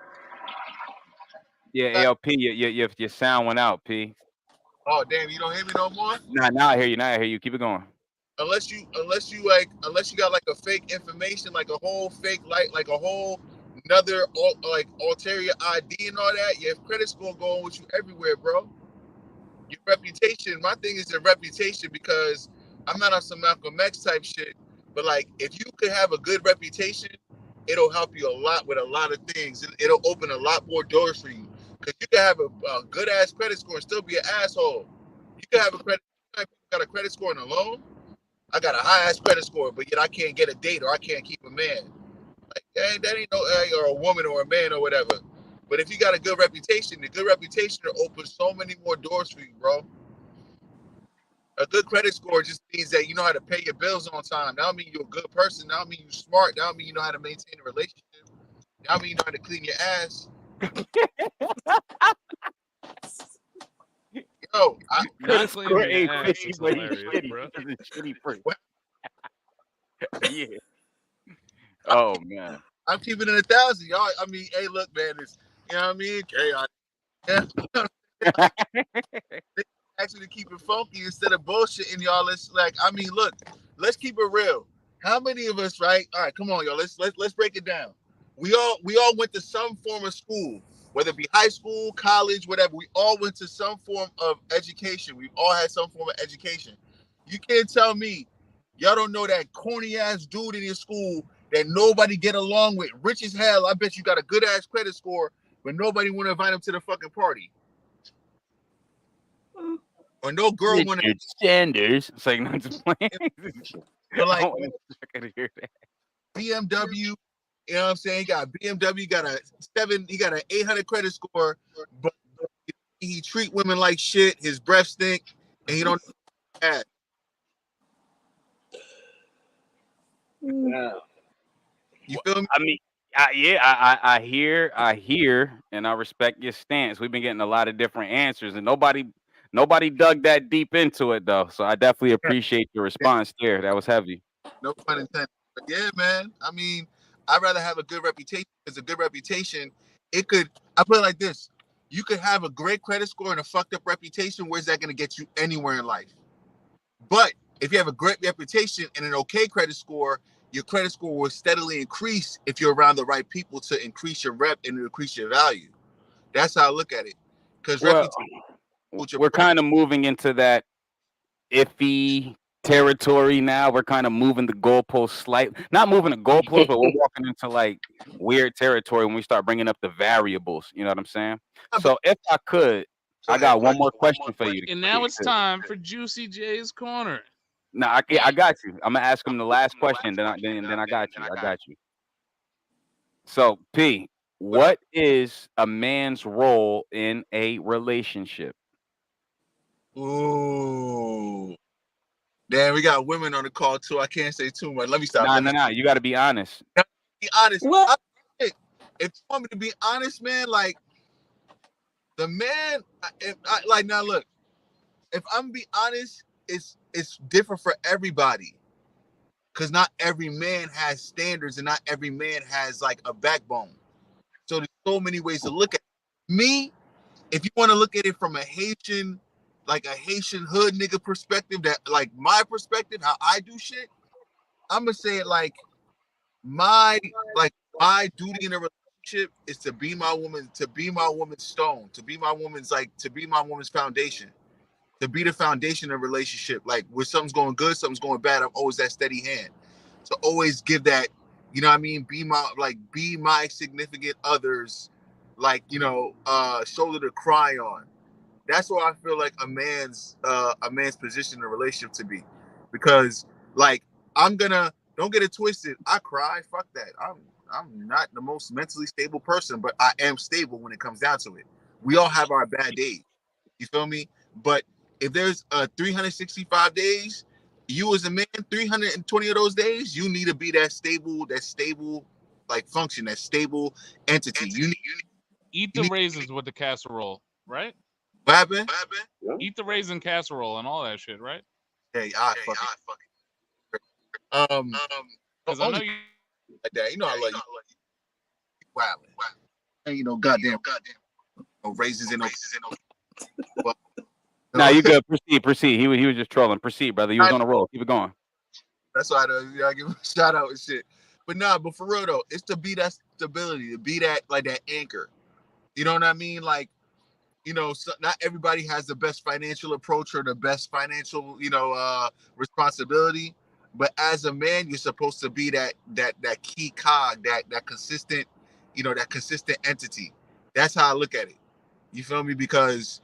Yeah, ALP, your sound went out, P. Oh damn, you don't hear me no more. Now I hear you. Now I hear you. Keep it going. Unless you got like a fake information, like a whole fake like a whole another like ulterior ID and all that. Your credit score going with you everywhere, bro. Your reputation. My thing is your reputation, because I'm not on some Malcolm X type shit, but like if you could have a good reputation, it'll help you a lot with a lot of things. It'll open a lot more doors for you, because you can have a good ass credit score and still be an asshole. You can have got a credit score and a loan. I got a high ass credit score, but yet I can't get a date or I can't keep a man. Like that ain't no or a woman or a man or whatever. But if you got a good reputation, the good reputation will open so many more doors for you, bro. A good credit score just means that you know how to pay your bills on time. That don't mean you're a good person. That don't mean you're smart. That don't mean you know how to maintain a relationship. That don't mean you know how to clean your ass. Yo, Not cleaning your ain't ass fishy, is but he's hilarious, shitty. bro. He's a shitty person. What? Yeah. Oh man. I'm keeping it 1,000, y'all. I mean, hey, look, man, it's, you know what I mean? Actually, keep it funky instead of bullshitting, y'all. Let's let's keep it real. How many of us, right? All right, come on, y'all. Let's break it down. We all went to some form of school, whether it be high school, college, whatever. We all went to some form of education. We all had some form of education. You can't tell me y'all don't know that corny ass dude in your school that nobody get along with, rich as hell. I bet you got a good ass credit score, but nobody want to invite him to the fucking party. Or no girl want to. Richard Sanders. It's like not just playing. But like I can hear that. BMW, you know what I'm saying? He got BMW, he got an 800 credit score, but he treat women like shit. His breath stink, and he don't ass. Yeah. You feel me? I mean, I hear, and I respect your stance. We've been getting a lot of different answers, and nobody dug that deep into it though. So I definitely appreciate your response there. That was heavy. No pun intended. But yeah, man. I mean, I'd rather have a good reputation, because a good reputation, I put it like this. You could have a great credit score and a fucked up reputation. Where's that going to get you anywhere in life? But if you have a great reputation and an okay credit score, your credit score will steadily increase if you're around the right people to increase your rep and increase your value. That's how I look at it. Because we're kind of moving into that iffy territory now. We're kind of moving the goalposts slightly. Not moving the goalposts, but we're walking into like weird territory when we start bringing up the variables. You know what I'm saying? So if I could, I got one more question for you. And now it's time for Juicy J's Corner. No, I got you. I'm gonna ask him the last question. Then I got you. I got you. So P, what is a man's role in a relationship? Ooh. Damn, we got women on the call too. I can't say too much. Let me stop. No. You got to be honest. Be honest. What? If you want me to be honest, man, like the man, now look, if I'm be honest, it's different for everybody, because not every man has standards and not every man has like a backbone. So there's so many ways to look at it. Me, if you want to look at it from a Haitian hood nigga perspective, that like my perspective, how I do shit, I'm gonna say it like my duty in a relationship is to be my woman's stone, to be my woman's foundation, to be the foundation of a relationship. Like when something's going good, something's going bad, I'm always that steady hand. To always give that, you know what I mean, be my significant others, like, you know, shoulder to cry on. That's what I feel like a man's position in a relationship to be. Because like don't get it twisted, I cry, fuck that. I'm not the most mentally stable person, but I am stable when it comes down to it. We all have our bad days. You feel me? But if there's 365 days, you as a man, 320 of those days, you need to be that stable like function, that stable entity. You need Eat the raisins with the casserole, right? what happened? Eat the raisin casserole and all that shit, right? Hey, I fucking. Because I know you. Like that, you know I love you. wow. And goddamn, no raises and no. Well, Nah, you good. Proceed. He was just trolling. Proceed, brother. He was on a roll. Keep it going. That's why I give him a shout out and shit. But but for real though, it's to be that stability, to be that like that anchor. You know what I mean? Like, so not everybody has the best financial approach or the best financial, responsibility. But as a man, you're supposed to be that key cog, that consistent, that consistent entity. That's how I look at it. You feel me? Because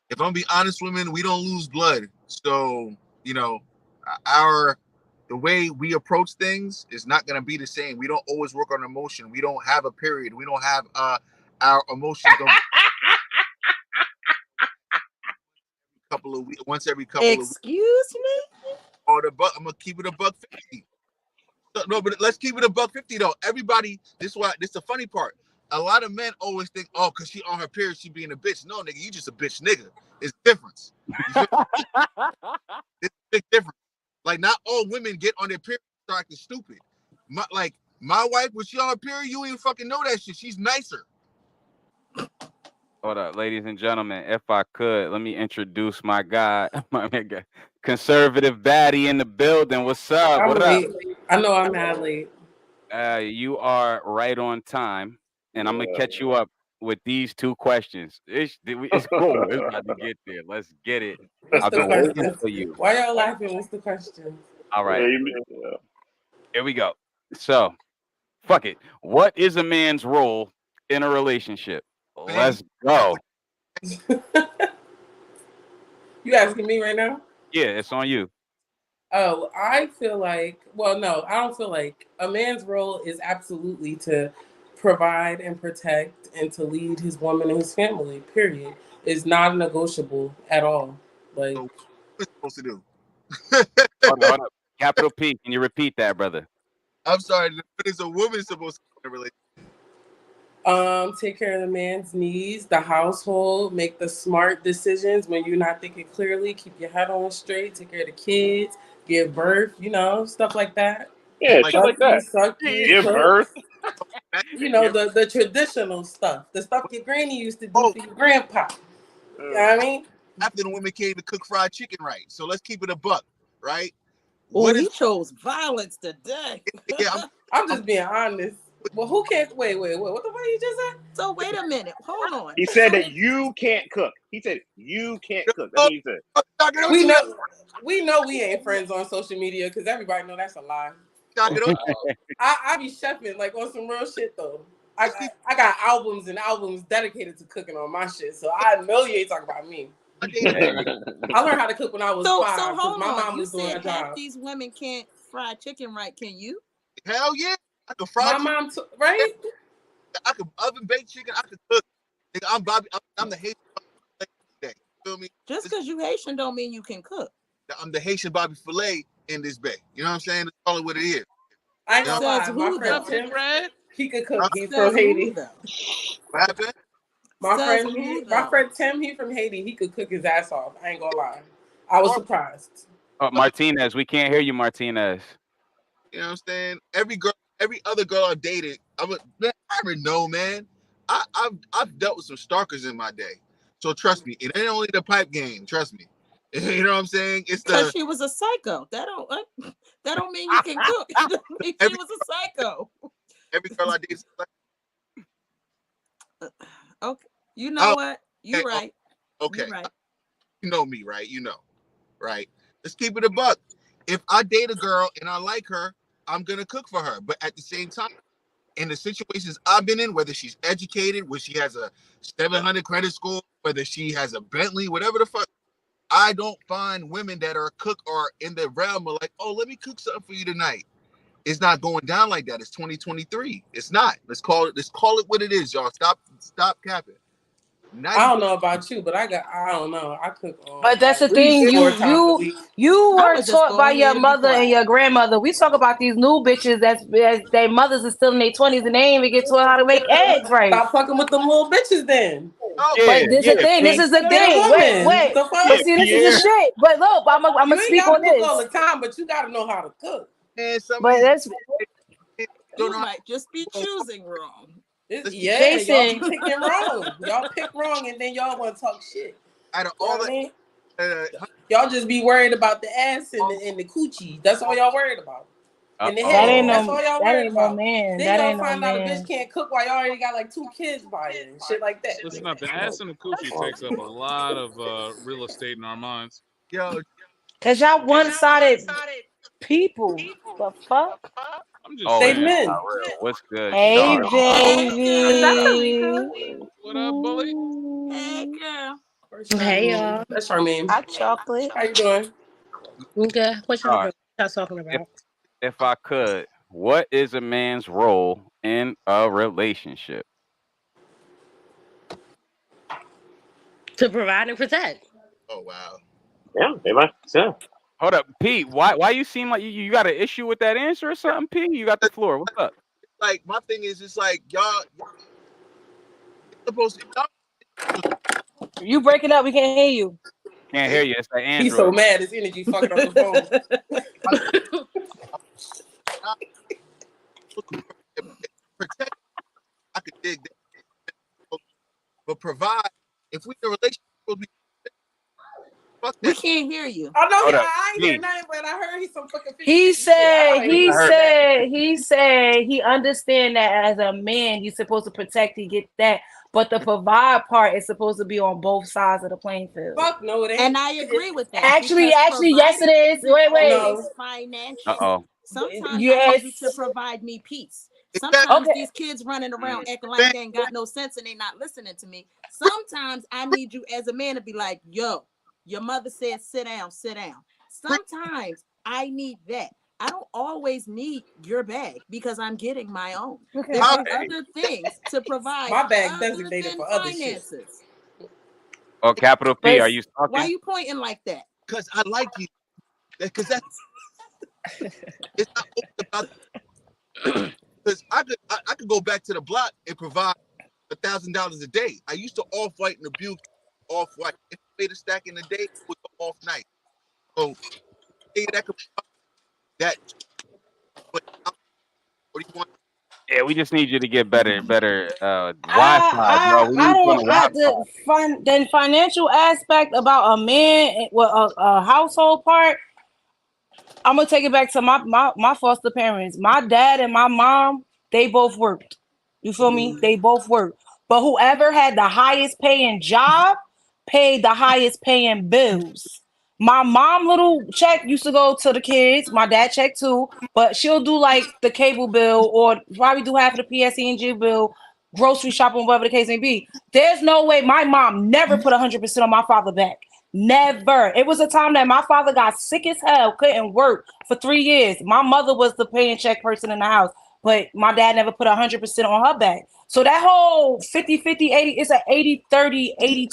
if I'm being honest, women, we don't lose blood. So, the way we approach things is not going to be the same. We don't always work on emotion. We don't have a period. We don't have our emotions don't once every couple of weeks. Excuse me? Or I'm gonna keep it $1.50. No, but let's keep it $1.50 though. Everybody, this is the funny part. A lot of men always think, oh, because she on her period, she being a bitch. No, nigga, you just a bitch nigga. It's a difference. It's a big difference. Like, not all women get on their period and start acting stupid. My wife, when she on her period, you ain't fucking know that shit. She's nicer. Hold up, ladies and gentlemen. If I could, let me introduce my guy, my nigga, conservative baddie in the building. What's up? I'm What late. up? I know I'm mad late. You are right on time, and I'm gonna catch you up with these two questions. It's cool. It's about to get there. Let's get it. What's I've the been waiting question? for you. Why y'all laughing? What's the question? All right, here we go. So, fuck it. What is a man's role in a relationship? Let's go. You asking me right now? Yeah, it's on you. Oh, I feel like, well, no, I don't feel like a man's role is absolutely to provide and protect and to lead his woman and his family, period. It's not negotiable at all. Like, So what we're supposed to do? Hold up. Capital P. Can you repeat that, brother? I'm sorry, what is a woman supposed to do in a relationship? take care of the man's needs, the household, make the smart decisions when you're not thinking clearly, keep your head on straight, take care of the kids, give birth, stuff like that. Yeah, Like, shit like that. Suck, Give cook, birth. the traditional stuff, the stuff your granny used to do Oh. for your grandpa. You know what I mean? After the women came to cook fried chicken right. So let's keep it $1, right? Oh, What he is chose violence today. yeah, I'm just being honest. Well, who can't? Wait. What the fuck you just said? So wait a minute. Hold on. He said that you can't cook. He said you can't cook. That's what he said. We know we ain't friends on social media because everybody know that's a lie. I be chefing like on some real shit though. I got albums and albums dedicated to cooking on my shit, so I know you ain't talking about me. I learned how to cook when I was 5 So because hold my on. mom You was doing her said half job. these women can't fry chicken right. Can you? Hell yeah. I can fry My chicken. mom, right? I can oven bake chicken. I can cook. Nigga, I'm Bobby. I'm the Haitian Bobby Filet. You feel me? Just because you Haitian don't mean you can cook. I'm the Haitian Bobby Filet in this bay. You know what I'm saying? That's all what it is. I ain't gonna lie. Says My who, friend though? Tim, he could cook. He's Says from Haiti. who, though? What happened? My Says friend, who, my though? friend Tim, he from Haiti. He could cook his ass off. I ain't gonna lie. I was surprised. Martinez, we can't hear you, Martinez. You know what I'm saying? Every other girl I dated, I already know, man. I've dealt with some stalkers in my day. So trust me, it ain't only the pipe game. Trust me. You know what I'm saying? It's Because she was a psycho. That don't mean you can cook. That don't mean she was a psycho. every girl I dated. Okay. You know what? You're right. Okay. You're right. You know me, right? You know, right? Let's keep it $1. If I date a girl and I like her, I'm gonna cook for her. But at the same time, in the situations I've been in, whether she's educated, whether she has a 700 credit score, whether she has a Bentley, whatever the fuck, I don't find women that are a cook or in the realm of like, oh, let me cook something for you tonight. It's not going down like that. It's 2023. It's not. Let's call it what it is, y'all. Stop capping. I don't know about you, but I don't know. I cook. But that's the at least thing. 4 times a week. You I'ma were just taught go by ahead your and be mother and quiet. your grandmother. We talk about these new bitches that's their mothers are still in their 20s and they ain't even get taught how to make eggs right. Stop fucking with them little bitches then. But this is the thing. This is the Get a thing. woman. Wait. The fuck? But see, this is the shit. But look, I'm gonna You ain't speak gotta on cook this. all the time, but you gotta know how to cook. And some But of these that's You might just be choosing wrong. Yeah, y'all Jason. be picking wrong. Y'all pick wrong, and then y'all want to talk shit. Out of You know all what I mean? the, Y'all just be worried about the ass and the coochie. That's all y'all worried about. And the That head. ain't That's no. all y'all That worried ain't no about. man. Then That y'all ain't no find out a bitch man. can't cook while y'all already got like 2 kids by it and shit like that. Listen up, the ass and the coochie takes up a lot of real estate in our minds. yo, Cause y'all one-sided people. The fuck? I'm just Oh, They it's saying. men. real. What's good, Hey, Shar? baby. What up, bully? Hey, girl. Hey y'all. That's Charmaine. Hot chocolate. How you doing? Okay. What y'all Shar, doing? What y'all talking if about? if I could, what is a man's role in a relationship? To provide and protect. oh wow. Yeah, maybe. Yeah. Hold up, Pete. Why you seem like you got an issue with that answer or something, Pete? You got the floor. What's up? Like my thing is, it's like y'all supposed to. You breaking up? We can't hear you. Can't hear you. It's that He's so Android. mad. His energy fucking up the phone. Protect. I could dig that, but provide. If we in a relationship, we're supposed to be fuck We that. can't hear you. I know Hold up, I ain't hear Pete. nothing, but I heard he's some fucking 50 He shit. I said, like he I heard- said, he said he understand that as a man, you're supposed to protect, he get that. But the provide part is supposed to be on both sides of the playing field. Fuck no, it ain't. And I agree with that. Actually, because yes, it providing is. Wait, wait. No. financial. Uh-oh. Sometimes I Yes. need you to provide me peace. Exactly. Sometimes Okay. these kids running around acting like they ain't got no sense and they not listening to me. Sometimes I need you as a man to be like, yo, your mother said sit down, sit down. Sometimes I need that. I don't always need your bag because I'm getting my own. Okay. There are Okay. other things to provide My bag other designated than for other shit. finances. Oh, capital P. But Are you Why talking? you pointing like that? Because I like you. Because that's it's not always about. Because I could go back to the block and provide $1,000 a day. I used to off white and Dubuque off white. If I made a stack in a day, it was an off night. So hey, that could that. But what do you want? Yeah, we just need you to get better Wi-Fi, bro. We I need you on don't. the Wi-Fi. The financial aspect about a man, well, a household part. I'm gonna take it back to my foster parents. My dad and my mom, they both worked. You feel me? They both worked. But whoever had the highest paying job paid the highest paying bills. My mom little check used to go to the kids. My dad check too, but she'll do like the cable bill or probably do half of the PSE&G bill, grocery shopping, whatever the case may be. There's no way my mom never put 100% on my father back. Never. It was a time that my father got sick as hell, couldn't work for 3 years. My mother was the paying check person in the house, but my dad never put 100% on her back. So that whole 50-50, 80, it's an 80-30,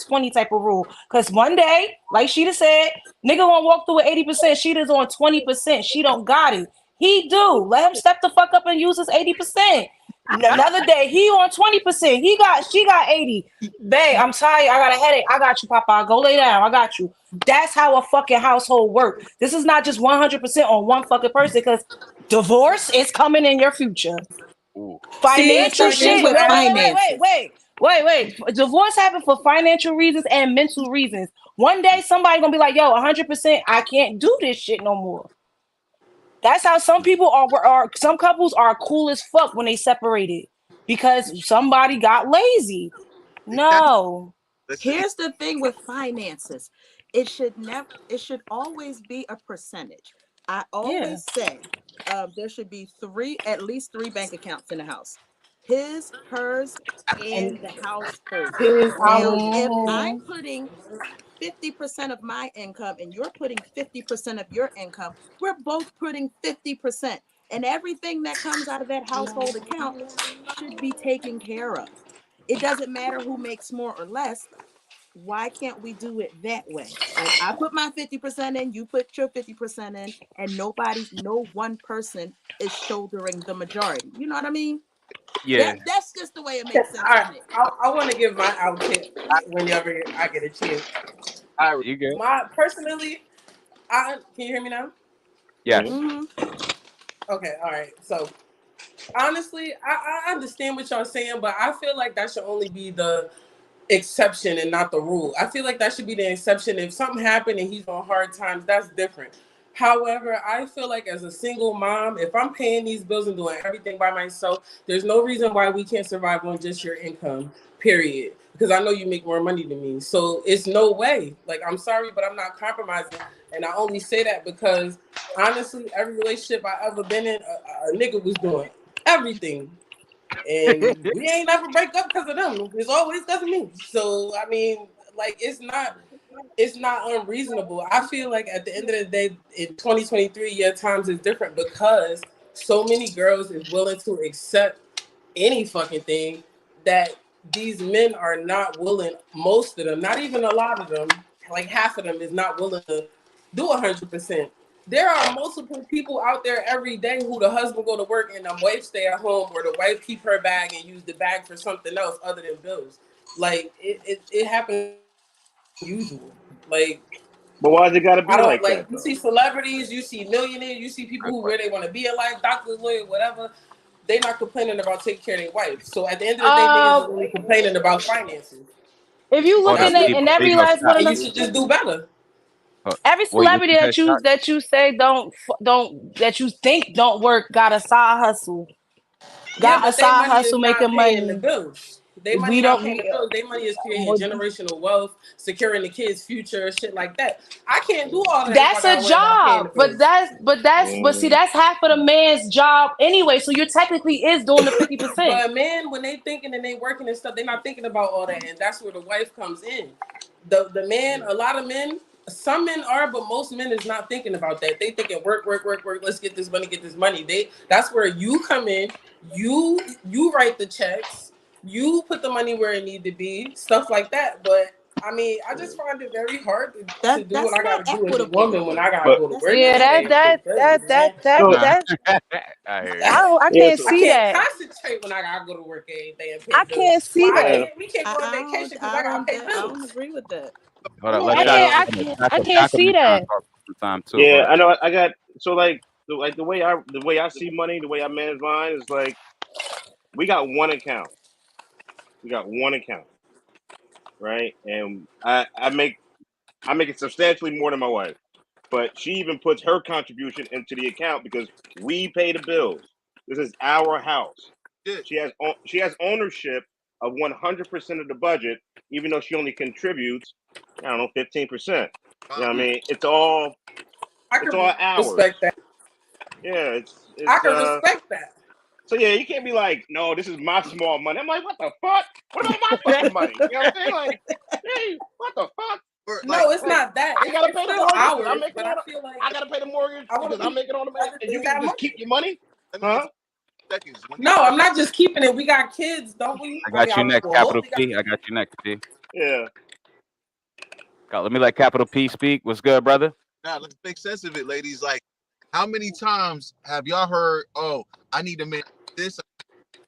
80-20 type of rule. Because one day, like Sheeta said, nigga won't walk through with 80%. Sheeta's on 20%. She don't got it. He do. Let him step the fuck up and use his 80%. Another day, he on 20%. She got 80. Babe, I'm tired. I got a headache. I got you, Papa. Go lay down. I got you. That's how a fucking household works. This is not just 100% on one fucking person because divorce is coming in your future. Ooh. Financial See, shit. with Wait, finances. Divorce happens for financial reasons and mental reasons. One day somebody gonna be like, yo, 100%, I can't do this shit no more. That's how some people are some couples are cool as fuck when they separated because somebody got lazy. No. Here's the thing with finances. It should always be a percentage. I always say there should be at least three bank accounts in the house. His, hers, and the household. Now, if I'm putting 50% of my income and you're putting 50% of your income, we're both putting 50%. And everything that comes out of that household account should be taken care of. It doesn't matter who makes more or less. Why can't we do it that way? Like I put my 50% in, you put your 50% in, and no one person is shouldering the majority. You know what I mean? Yeah. That's just the way it makes sense All right, to me. I want to give my outfit whenever I get a chance. You good? Personally, can you hear me now? Yes. Mm-hmm. Okay, all right. So honestly, I understand what y'all saying, but I feel like that should only be the exception and not the rule. I feel like that should be the exception. If something happened and he's on hard times, that's different. However, I feel like as a single mom, if I'm paying these bills and doing everything by myself, there's no reason why we can't survive on just your income, period. Because I know you make more money than me. So it's no way. Like, I'm sorry, but I'm not compromising. And I only say that because honestly, every relationship I ever been in, a nigga was doing everything. And we ain't never break up because of them. It's always because of me. So I mean, like it's not unreasonable. I feel like at the end of the day, in 2023, yeah, times is different because so many girls is willing to accept any fucking thing that these men are not willing. Most of them, not even a lot of them, like half of them is not willing to do 100%. There are multiple people out there every day who the husband go to work and the wife stay at home, or the wife keep her bag and use the bag for something else other than bills. Like it happens usual. Like, But why's it gotta be I don't like like that you though? see celebrities, you see millionaires, you see people Good who where they want to be in life, doctors, lawyers, whatever. They not complaining about taking care of their wife. So at the end of the day, niggas is only complaining about finances. If you Hold up, looking That's at what, in there you every go, last one Scott. of and you them, should just do better. every What celebrity you said, Scott? that you say don't that you think don't work got a side hustle, Yeah, got a but their side money is hustle not making paying the money. bills. Their money We not don't. paying the bills. Their money is creating generational wealth, securing the kids' future, shit like that. I can't do all that if I That's a gotta worry about paying the job, but bills. see that's half of the man's job anyway. So you're technically is doing the 50%. But man, when they thinking and they working and stuff, they're not thinking about all that, and that's where the wife comes in. The man, a lot of men, some men are, but most men is not thinking about that. They thinking work, work, work, work. Let's get this money, get this money. That's where you come in. You write the checks. You put the money where it need to be, stuff like that. But I mean, I just find it very hard to do what That's I not got to do as a equitable. woman when I got to But go to That's work Yeah, not every day and pay bills, man. so Nah, that I hear you. I yeah, can't so I see can't that. concentrate when I gotta go to work every day and pay I bills. can't see Why that. yeah. can't we can't go on vacation because I I gotta don't pay I don't bills? agree with that. Hold I up, mean, let Yeah, I can't Shaka see be trying that. to talk sometime too. Hold yeah. up. I know. I got so like the way I see money, the way I manage mine is like we got one account. We got one account, right? And I make it substantially more than my wife, but she even puts her contribution into the account because we pay the bills. This is our house. Yeah. She has ownership of 100% of the budget, even though she only contributes, I don't know, 15%. You know what I mean? I It's can all ours. respect that. Yeah, I it's can respect that. so yeah, you can't be like, no, this is my small money. I'm like, what the fuck? What about my fucking money? You know what I'm saying? Like, hey, what the fuck? Or, No, it's Like, not that. I gotta It's pay the still mortgage because I'm ours, making but all I the. feel like I gotta pay the mortgage I want because to I'm do making all the money, other and you things get to that just money. keep your money, let me huh? answer seconds. When you No, I'm not just keeping it. We got kids, don't we? I I mean, got you I next, will Capital hopefully got P. I got you next, P. Yeah. Let me let Capital P speak. What's good, brother? now let's make sense of it, ladies. Like, how many times have y'all heard, oh, I need to make this,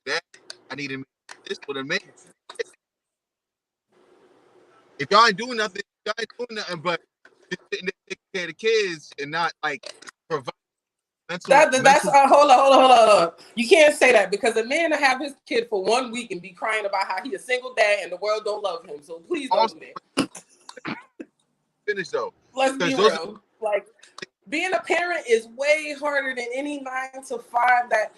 that, I need to make this for the man. If y'all ain't doing nothing, y'all ain't doing nothing but just sitting there taking care of the kids and not like provide that's mental. hold on. You can't say that because a man to have his kid for 1 week and be crying about how he a single dad and the world don't love him. So please don't Also, do that. finish though, Let's be because those are real. Like being a parent is way harder than any 9 to 5 that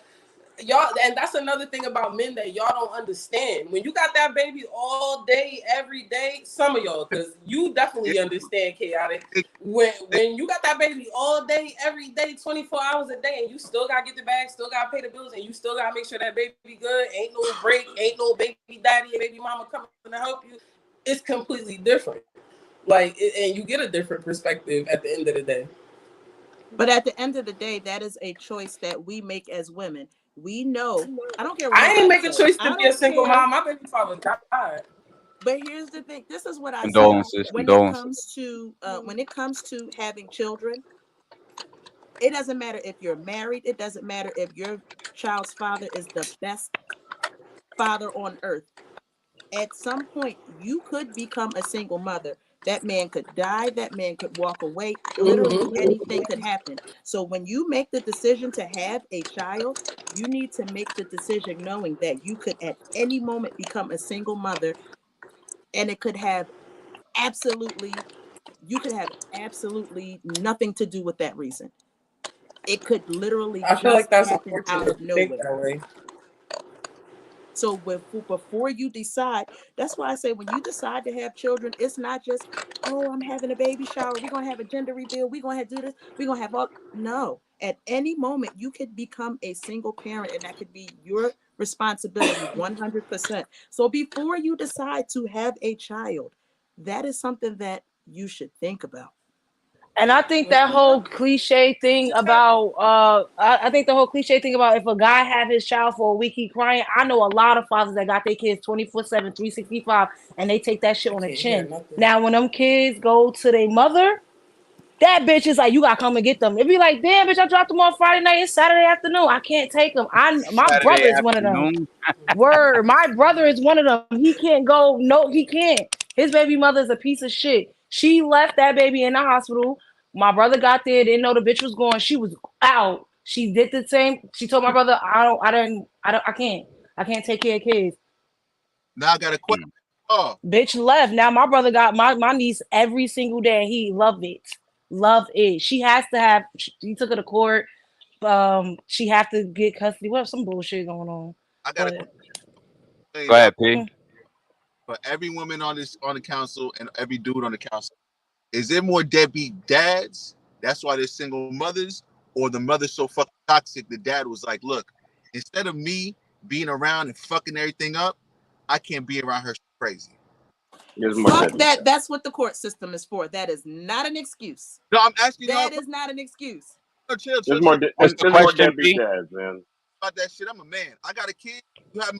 y'all, and that's another thing about men that y'all don't understand. When you got that baby all day, every day, some of y'all, because you definitely understand, chaotic. When you got that baby all day, every day, 24 hours a day, and you still gotta get the bag, still gotta pay the bills, and you still gotta make sure that baby good, ain't no break, ain't no baby daddy and baby mama coming to help you. It's completely different. Like, and you get a different perspective at the end of the day. But at the end of the day, that is a choice that we make as women. We know. I don't care what I ain't nobody make a says. choice to I be a don't single care. mom. My baby father died. But here's the thing. This is what I say. Condolences. When it comes to having children, it doesn't matter if you're married. It doesn't matter if your child's father is the best father on earth. At some point, you could become a single mother. That man could die, that man could walk away, literally Mhm. anything could happen. So when you make the decision to have a child, you need to make the decision knowing that you could at any moment become a single mother, and it could have absolutely, you could have absolutely nothing to do with that reason. It could literally I feel like just that's happen out unfortunate of to think nowhere. that way. So before you decide, that's why I say when you decide to have children, it's not just, oh, I'm having a baby shower. We're going to have a gender reveal. We're going to do this. We're going to have all. No, at any moment, you could become a single parent, and that could be your responsibility 100%. So before you decide to have a child, that is something that you should think about. And I think that whole cliche thing about I think the whole cliche thing about if a guy have his child for a week, he crying. I know a lot of fathers that got their kids 24/7, 365, and they take that shit on the Can't hear chin. nothing. Now when them kids go to their mother, that bitch is like, you gotta come and get them. It'd be like, damn, bitch, I dropped them on Friday night. It's Saturday afternoon. I can't take them. My brother Saturday is one of them. afternoon. Word, my brother is one of them. He can't go. No, he can't. His baby mother is a piece of shit. She left that baby in the hospital. My brother got there, didn't know the bitch was going. She was out. She did the same. She told my brother, I can't take care of kids. Now I got a question. Oh, Bitch left. Now my brother got my niece every single day. He loved it. Love it. She has to have, he took her to court. She have to get custody. What some bullshit going on. I got a But question Go ahead, P. for every woman on the council and every dude on the council. Is there more deadbeat dads? That's why they're single mothers, or the mother's so fucking toxic. The dad was like, "Look, instead of me being around and fucking everything up, I can't be around her. She's crazy." There's more Fuck deadbeat that. dads. That's what the court system is for. That is not an excuse. No, I'm asking That y'all. is not an excuse. Chill. There's more. What's the There's more question, deadbeat P? dads, man. About that shit. I'm a man. I got a kid. You have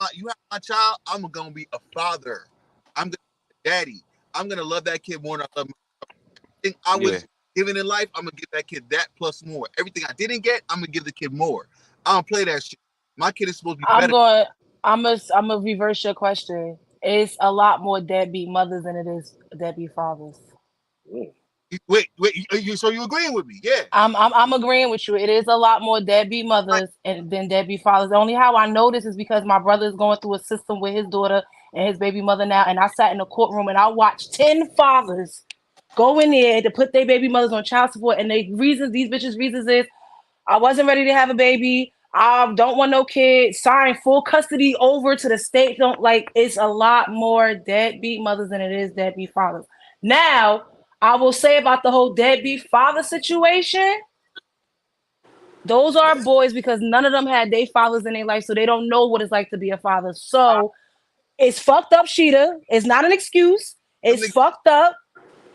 my child. I'm gonna be a father. I'm gonna be a daddy. I'm gonna love that kid more than I love everything I was given in life. I'm gonna give that kid that plus more. Everything I didn't get, I'm gonna give the kid more. I don't play that shit. My kid is supposed to be better. I'm gonna reverse your question. It's a lot more deadbeat mothers than it is deadbeat fathers. Wait, so you agreeing with me? Yeah. I'm agreeing with you. It is a lot more deadbeat mothers than deadbeat fathers. Only how I know this is because my brother is going through a system with his daughter and his baby mother now, and I sat in the courtroom and I watched 10 fathers go in there to put their baby mothers on child support, and these bitches' reasons is I wasn't ready to have a baby. I don't want no kid. Sign full custody over to the state. Don't like. It's a lot more deadbeat mothers than it is deadbeat fathers. Now, I will say about the whole deadbeat father situation. Those are boys because none of them had their fathers in their life, so they don't know what it's like to be a father. So it's fucked up, Sheeta. It's not an excuse. It's fucked up.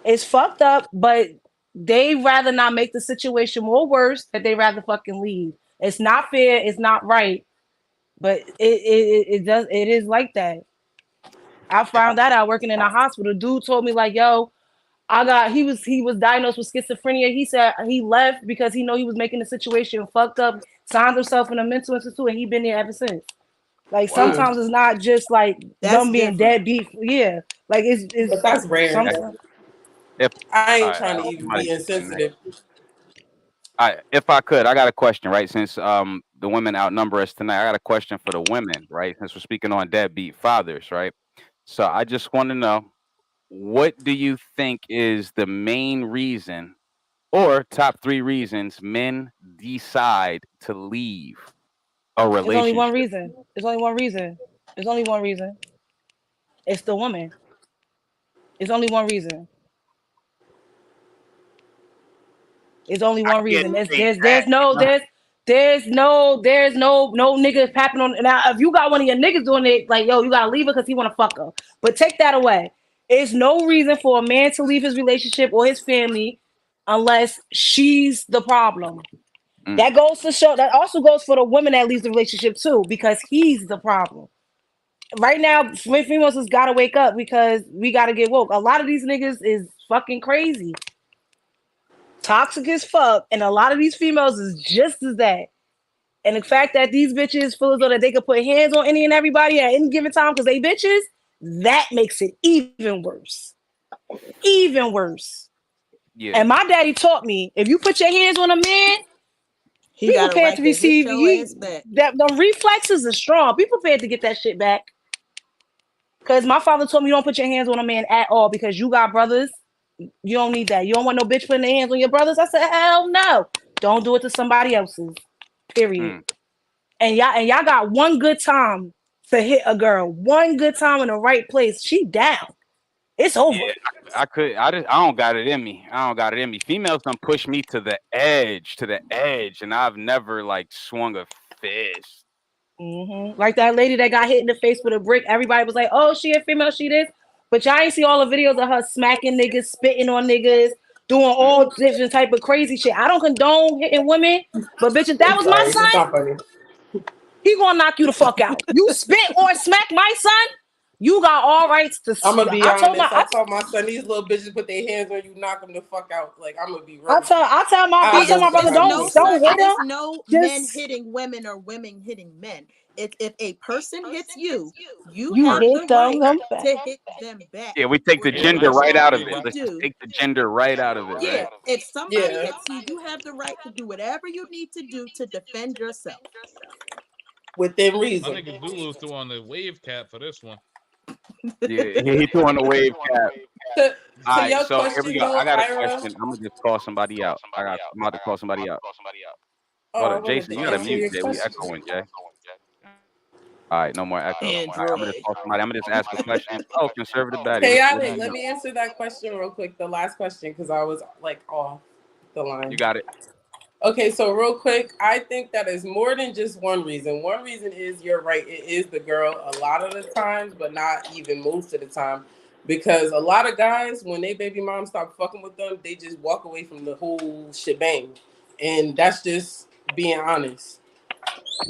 It's fucked up, but they rather not make the situation more worse, that they rather fucking leave. It's not fair. It's not right, but it is like that. I found that out working in a hospital. Dude told me like, yo, he was diagnosed with schizophrenia. He said he left because he know he was making the situation fucked up, signed himself in a mental institute, and he been there ever since. Like sometimes it's not just like them being deadbeat. Yeah. Like it's But that's rare. I ain't Alright, trying to even be insensitive. If I could, I got a question, right? Since the women outnumber us tonight, I got a question for the women, right? Since we're speaking on deadbeat fathers, right? So I just want to know, what do you think is the main reason or top 3 reasons men decide to leave a There's only one relationship? reason. There's only one reason. There's only one reason. It's the woman. It's only one reason. It's only one reason. There's no niggas papping on. Now, if you got one of your niggas doing it, like, yo, you gotta leave her because he wanna fuck her. But take that away. It's no reason for a man to leave his relationship or his family unless she's the problem. That goes to show. That also goes for the woman that leaves the relationship too, because he's the problem. Right now, females has gotta wake up because we gotta get woke. A lot of these niggas is fucking crazy. Toxic as fuck, and a lot of these females is just as that. And the fact that these bitches feel as though that they could put hands on any and everybody at any given time because they bitches, that makes it even worse. even worse. Yeah. And my daddy taught me, if you put your hands on a man, He be got a prepared right to to hit receive. your ass back. That the reflexes are strong. Be prepared to get that shit back. Because my father told me, you don't put your hands on a man at all because you got brothers. You don't need that. You don't want no bitch putting their hands on your brothers. I said, hell no. Don't do it to somebody else's. Period. And y'all got one good time to hit a girl. One good time in the right place. She down. It's over. Yeah, I don't got it in me. I don't got it in me. Females done push me to the edge, and I've never like swung a fist. Like that lady that got hit in the face with a brick. Everybody was like, oh, she a female, she this. But y'all ain't see all the videos of her smacking niggas, spitting on niggas, doing all different type of crazy shit. I don't condone hitting women, but bitch, if that was my It's not son, funny. he gonna knock you the fuck out. You spit or smack my son, you got all rights to. I'm gonna be honest. I told my son, these little bitches put their hands on you, knock them the fuck out. Like I'm gonna be real. I tell my brother, don't hit him. It's no men hitting women or women hitting men. If a person hits you, you have hit the them right to hit them back. Yeah, we take the gender right out of it. Let's just take the gender right out of it. Yeah, Right? if somebody hits you, you have the right to do whatever you need to do to defend yourself. Within I reason. think Zulu threw on the wave cap for this one. Yeah, he threw on the wave cap. All right, your so here we question, go. I got a Ira. question. I'm gonna just call somebody out. I'm about to call somebody out. Oh, Hold I up, wanted Jason, to you gotta answer mute your Jay. We question. echoing, Jay. All right, no more echo. All right, I'm gonna just call somebody. I'm gonna just ask a question. Oh, conservative baddie. Chaotic, let me answer that question real quick. The last question, because I was like off the line. You got it. Okay, so real quick, I think that is more than just one reason. One reason is you're right, it is the girl a lot of the times, but not even most of the time. Because a lot of guys, when they baby mom stop fucking with them, they just walk away from the whole shebang. And that's just being honest.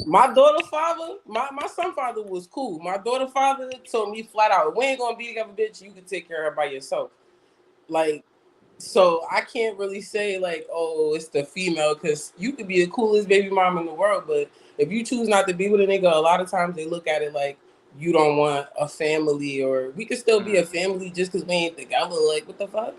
My daughter father, my son father was cool. My daughter father told me flat out, we ain't gonna be together, bitch. You can take care of her by yourself. Like, so I can't really say like, oh, it's the female, because you could be the coolest baby mom in the world, but if you choose not to be with a nigga, a lot of times they look at it like you don't want a family, or we could still be a family just because we ain't together. Like, what the fuck?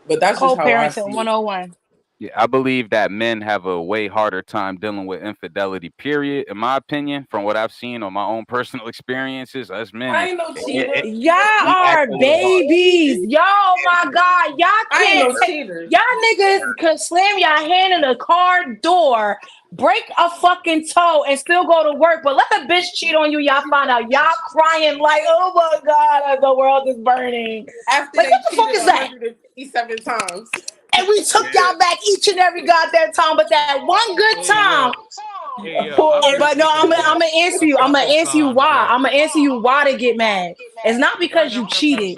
But that's just how I see Co-parenting it. 101. Yeah, I believe that men have a way harder time dealing with infidelity, period. In my opinion, from what I've seen on my own personal experiences, us men, I ain't no cheater. Y'all we act are a little hard. babies. Y'all, my God. Y'all I ain't can't no take, cheaters. y'all niggas could slam your hand in a car door, break a fucking toe, and still go to work. But let a bitch cheat on you, y'all find out. Y'all crying like, oh my God, the world is burning. After Like, they what the fuck cheated is that? 157 times. And we took y'all back each and every goddamn time, but that one good time. But no, I'm gonna answer you. I'm gonna answer you why. I'm gonna answer you why they get mad. It's not because you cheated.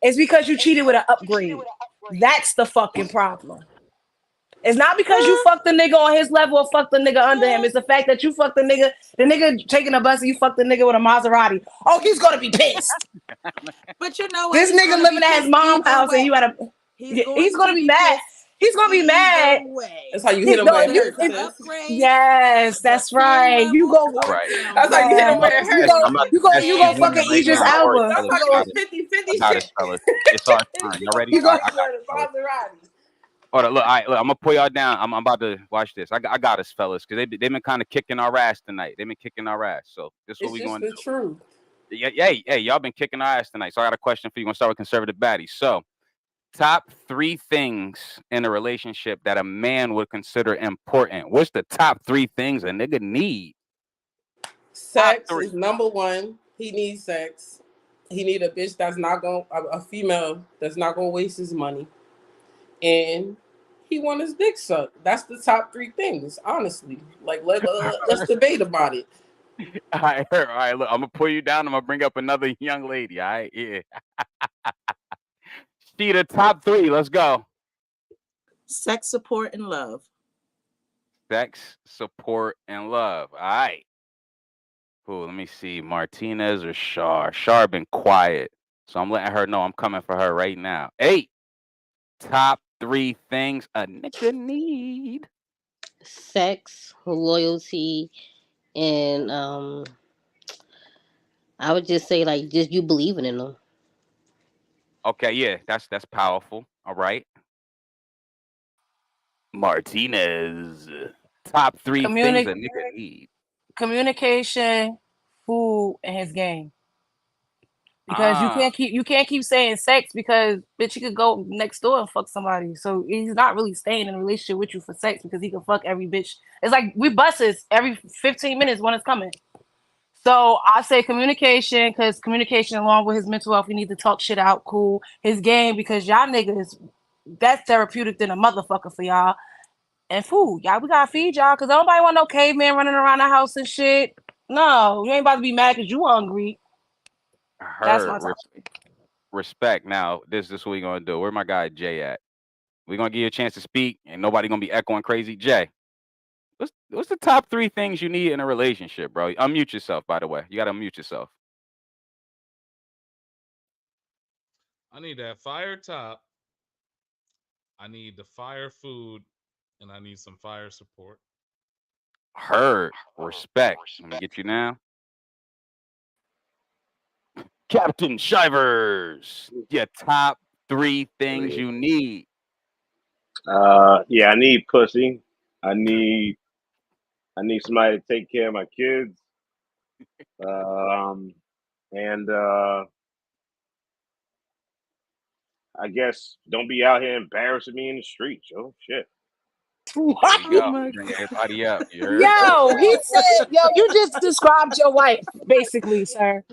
It's because you cheated with an upgrade. That's the fucking problem. It's not because you fucked the nigga on his level or fucked the nigga under him. It's the fact that you fucked the nigga taking a bus and you fucked the nigga with a Maserati. Oh, he's gonna be pissed. But you know what? This nigga living at his mom's house and you at a. He's gonna be mad. He's gonna be mad. That's how you hit him where it hurts. Yes, that's right. You go. Right. That's how you hit him where it hurts. You go fucking Idris Elba. That's like a 50-50 got it, shit. fellas. It's our turn. Y'all ready? You go. I got it, fellas. Hold on, look, I'm gonna pull y'all down. I'm about to watch this. I got us, fellas, because they've been kind of kicking our ass tonight. They've been kicking our ass. So this is what It's we just gonna the do. truth. Yeah, hey, y'all been kicking our ass tonight. So I got a question for you. We're gonna start with conservative baddies. So, top 3 things in a relationship that a man would consider important. What's the top 3 things a nigga need? Sex is number one. He needs sex. He need a bitch that's not gonna, a female that's not gonna waste his money, and he want his dick sucked. That's the top 3 things, honestly. Like, let's debate about it. All right, look, I'm gonna pull you down. I'm gonna bring up another young lady. All right, yeah. See the top 3. Let's go. Sex, support, and love. Sex, support, and love. All right. Cool. Let me see. Martinez or Shar? Shar been quiet, so I'm letting her know I'm coming for her right now. 8. Top 3 things a nigga need. Sex, loyalty, and I would just say like just you believing in them. Okay, yeah, that's powerful. All right. Martinez. Top 3 things a nigga need. Communication, food, and his game. Because Ah, you can't keep saying sex because bitch, you could go next door and fuck somebody. So he's not really staying in a relationship with you for sex because he can fuck every bitch. It's like we buses every 15 minutes when it's coming. So I say communication because communication along with his mental health, we need to talk shit out. Cool. His game because y'all niggas, that's therapeutic than a motherfucker for y'all. And food, y'all, we gotta feed y'all because nobody want no caveman running around the house and shit. No, you ain't about to be mad because you hungry. That's my heard. top. Respect. Now, this is what we gonna do. Where my guy Jay at? We're gonna give you a chance to speak, and nobody gonna be echoing crazy. Jay, what's the top 3 things you need in a relationship, bro? Unmute yourself, by the way. You gotta unmute yourself. I need that fire top. I need the fire food, and I need some fire support. Heard. Respect. Let me get you now. Captain Shivers. Your top 3 things you need. Yeah, I need pussy. I need somebody to take care of my kids. And I guess don't be out here embarrassing me in the streets, yo. Shit. There you go. Bring everybody up. You heard? Yo, he said, yo, you just described your wife, basically, sir.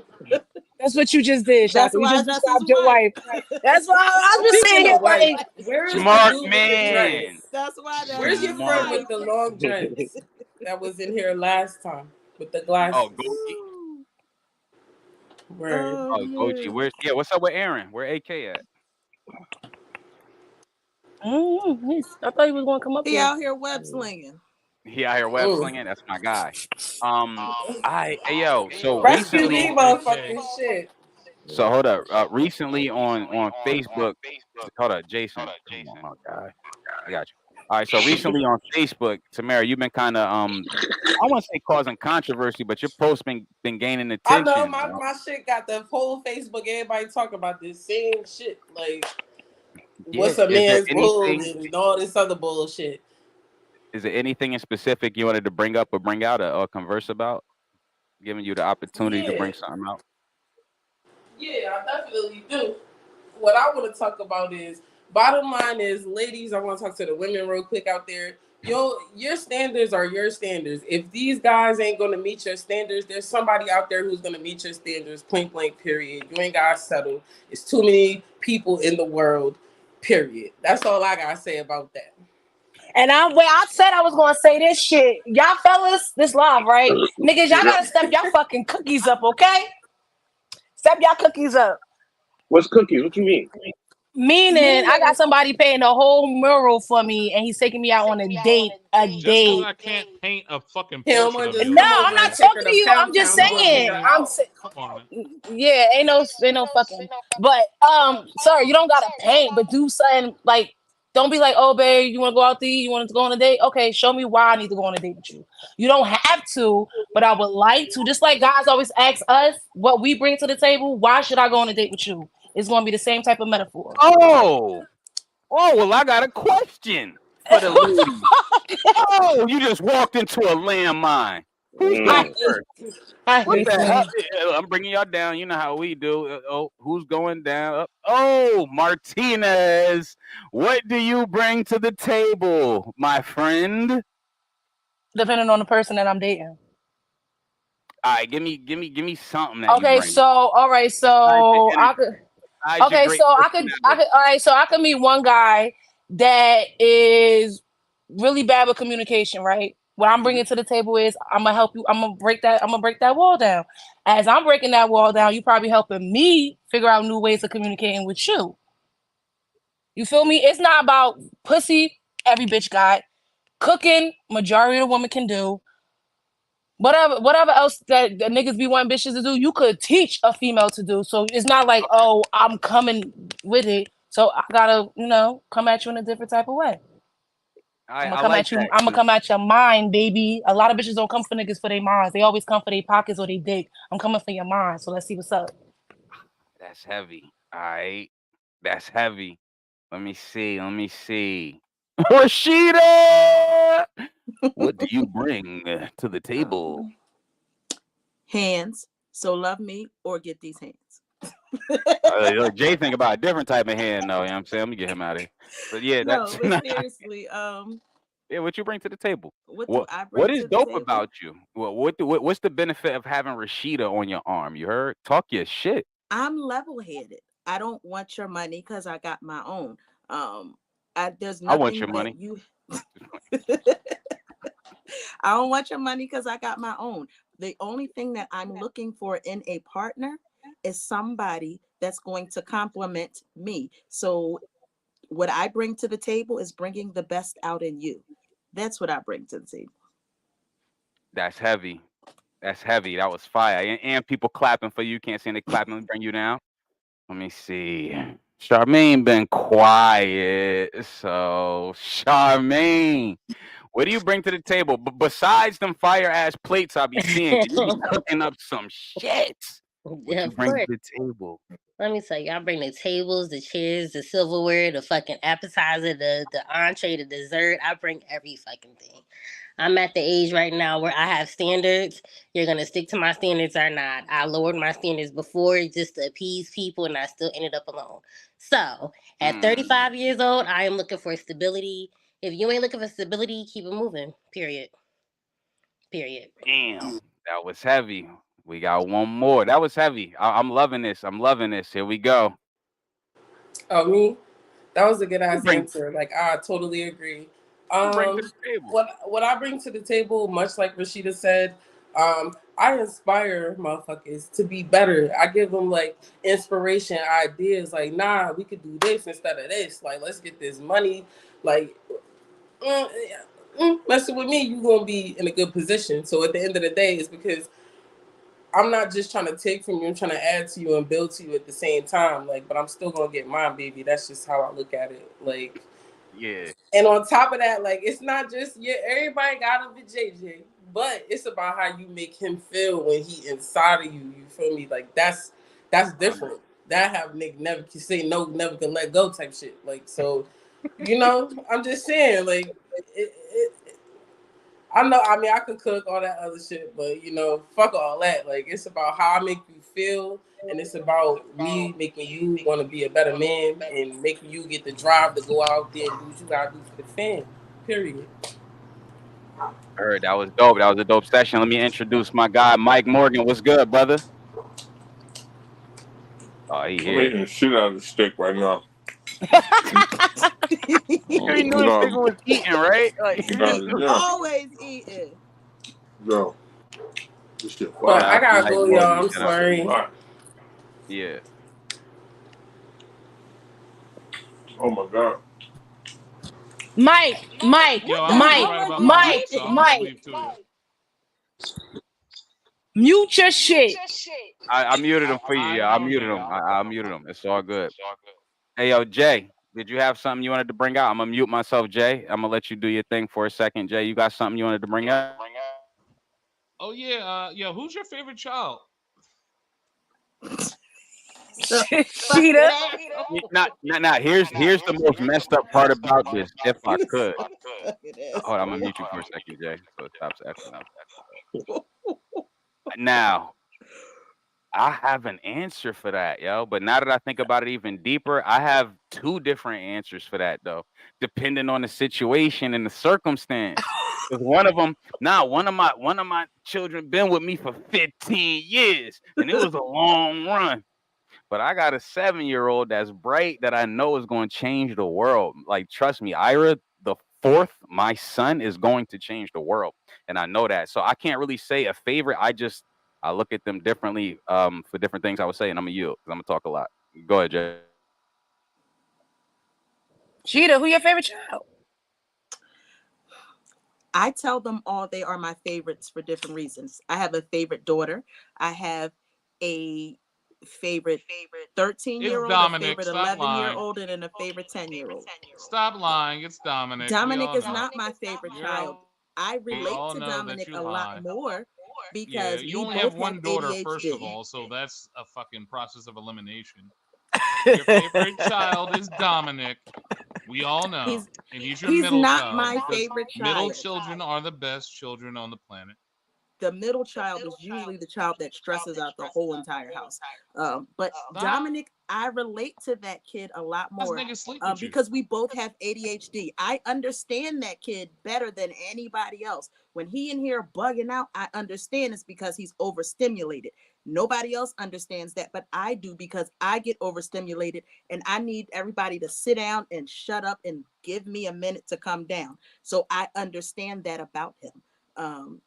That's what you just did, That's Shaka. You why just that's described his your wife. wife. That's why I was just Speaking saying of it white, like, where is the Smart dude with the man. dreads? That's why that's Where's your his friend wife. with the long dreads that was in here last time with the glasses? Oh, Goji. Word. Oh, Oh, Goji. man. What's up with Aaron? Where AK at? I thought he was going to come up He here. out here web slinging. He out here web Ooh. slinging. That's my guy. Hey yo. So Rescue recently, me, motherfucking shit. so hold up. Recently on Facebook. Hold up, Jason. Come on, my guy. I got you. All right. So recently on Facebook, Tamara, you've been kind of I want to say causing controversy, but your post been gaining I know attention. my shit got the whole Facebook. Everybody talking about this same shit. Like, what's a Is there man's bull anything? and all this other bullshit. Is there anything in specific you wanted to bring up or bring out or converse about? Giving you the opportunity to Yeah, bring something out. yeah, I definitely do. What I want to talk about is, bottom line is, ladies, I want to talk to the women real quick out there. Your standards are your standards. If these guys ain't gonna meet your standards, there's somebody out there who's gonna meet your standards. Point blank. Period. You ain't gotta settle. It's too many people in the world. Period. That's all I gotta say about that. And I said I was going to say this shit. Y'all fellas, this live, right? Niggas, y'all got to step y'all fucking cookies up, okay? Step y'all cookies up. What's cookies? What you mean? Meaning, I got somebody paying the whole mural for me, and he's taking me out on a date. Just because I can't paint a fucking He don't portrait want of to just you. No, come over I'm not and take her talking to to you. I'm Pound just Town. He wants to saying. take her out. Come on. Yeah, ain't no fucking. But sorry, you don't gotta paint, but do something like. Don't be like, oh, babe, you want to go out to eat? You want to go on a date? Okay, show me why I need to go on a date with you. You don't have to, but I would like to. Just like guys always ask us what we bring to the table. Why should I go on a date with you? It's going to be the same type of metaphor. Oh, well, I got a question for the lady. Oh, you just walked into a landmine. Who's going first? What the hell? I'm bringing y'all down. You know how we do. Who's going down? Oh, Martinez. What do you bring to the table, my friend? Depending on the person that I'm dating. All right, give me something that you Okay, bring. so all right, so I could. Okay, so I could. All right, so I could meet one guy that is really bad with communication, right? What I'm bringing to the table is I'm gonna help you. I'm gonna break that wall down. As I'm breaking that wall down, you probably helping me figure out new ways of communicating with you. You feel me? It's not about pussy. Every bitch got cooking. Majority of the woman can do. Whatever else that the niggas be wanting bitches to do, you could teach a female to do. So it's not like, oh, I'm coming with it. So I gotta, come at you in a different type of way. I'm gonna come at you. I'm gonna come at your mind, baby. A lot of bitches don't come for niggas for their minds. They always come for their pockets or they dick. I'm coming for your mind. So let's see what's up. That's heavy. All right. That's heavy. Let me see. Rashida, what do you bring to the table? Hands. So love me or get these hands. Jay think about a different type of hand, though. You know what I'm saying? Let me get him out of here. But yeah, No, that's but seriously, yeah. What you bring to the table? what do I What bring is to the dope table? about you? What's the benefit of having Rashida on your arm? You heard? Talk your shit. I'm level-headed. I don't want your money because I got my own. There's I want nothing your that money. you. I don't want your money because I got my own. The only thing that I'm looking for in a partner is somebody that's going to complement me. So what I bring to the table is bringing the best out in you. That's what I bring to the table. That's heavy. That's heavy. That was fire. And people clapping for you. Can't see any clapping. Let me bring you down. Let me see. Charmaine been quiet. So Charmaine, what do you bring to the table? Besides them fire ass plates I be seeing, you be cooking up some shit. What Yeah, you of bring course. to the table? Let me tell you, I bring the tables, the chairs, the silverware, the fucking appetizer, the entree, the dessert. I bring every fucking thing. I'm at the age right now where I have standards. You're gonna stick to my standards or not. I lowered my standards before just to appease people, and I still ended up alone. So at 35 years old, I am looking for stability. If you ain't looking for stability, keep it moving. Period. Damn, that was heavy. We got one more. That was heavy. I'm loving this. Here we go. Oh, me? That was a good ass Bring answer. Like, I totally agree. bring to the table. What I bring to the table, much like Rashida said, I inspire motherfuckers to be better. I give them like inspiration, ideas. Like, nah, we could do this instead of this. Like, let's get this money. Like, messing with me, you gonna be in a good position. So at the end of the day, it's because I'm not just trying to take from you, I'm trying to add to you and build to you at the same time. Like, but I'm still gonna get mine, baby. That's just how I look at it. Like, Yeah. and on top of that, like, it's not just everybody got a JJ, but it's about how you make him feel when he inside of you. You feel me? Like, that's different. That have nigga never can say no, never can let go type shit. Like, so, I'm just saying, like, I know. I mean, I could cook all that other shit, but fuck all that. Like, it's about how I make you feel, and it's about me making you want to be a better man and making you get the drive to go out there and do what you gotta do for the fam. Period. Heard that was dope. That was a dope session. Let me introduce my guy, Mike Morgan. What's good, brother? Oh, he I'm here. eating shit out of the steak right now. You already knew this nigga was eating, right? Like, Always eating. Yo, this shit fire. But I gotta go, y'all. I'm sorry. Yeah. Oh my god. Mike. Yo, I'm right about my mic, so I'm gonna leave too. Mute your shit. I muted him for you. Yeah, I muted him. I muted him. It's all good. Hey, yo, Jay, did you have something you wanted to bring out? I'm gonna mute myself, Jay. I'm gonna let you do your thing for a second, Jay. You got something you wanted to bring out? Oh yeah, yo, who's your favorite child? Sheeta. Not. Here's the most messed up part about this. If I could, hold on, I'm gonna mute you for a second, Jay. So it stops acting up. Now, I have an answer for that, yo. But now that I think about it even deeper, I have two different answers for that, though, depending on the situation and the circumstance. Because one of my children been with me for 15 years, and it was a long run. But I got a 7-year-old that's bright that I know is going to change the world. Like, trust me, Ira, the fourth, my son, is going to change the world, and I know that. So I can't really say a favorite. I look at them differently for different things I would say, and I'm gonna yield because I'm gonna talk a lot. Go ahead, Jay. Sheeta, who your favorite child? I tell them all they are my favorites for different reasons. I have a favorite daughter. I have a favorite 13-year-old, a favorite 11-year-old, and then a favorite 10-year-old. Stop lying. It's Dominic. Dominic is not my favorite child. I relate to Dominic a lot more because you only have one daughter, first of all, so that's a fucking process of elimination. Your favorite child is Dominic. We all know. And he's your He's middle not child. my because favorite Middle child. children are the best children on the planet. The middle child is usually the child that stresses out the whole entire house. But Dominic, I relate to that kid a lot more because we both have ADHD. I understand that kid better than anybody else. When he in here bugging out, I understand it's because he's overstimulated. Nobody else understands that, but I do because I get overstimulated and I need everybody to sit down and shut up and give me a minute to come down. So I understand that about him.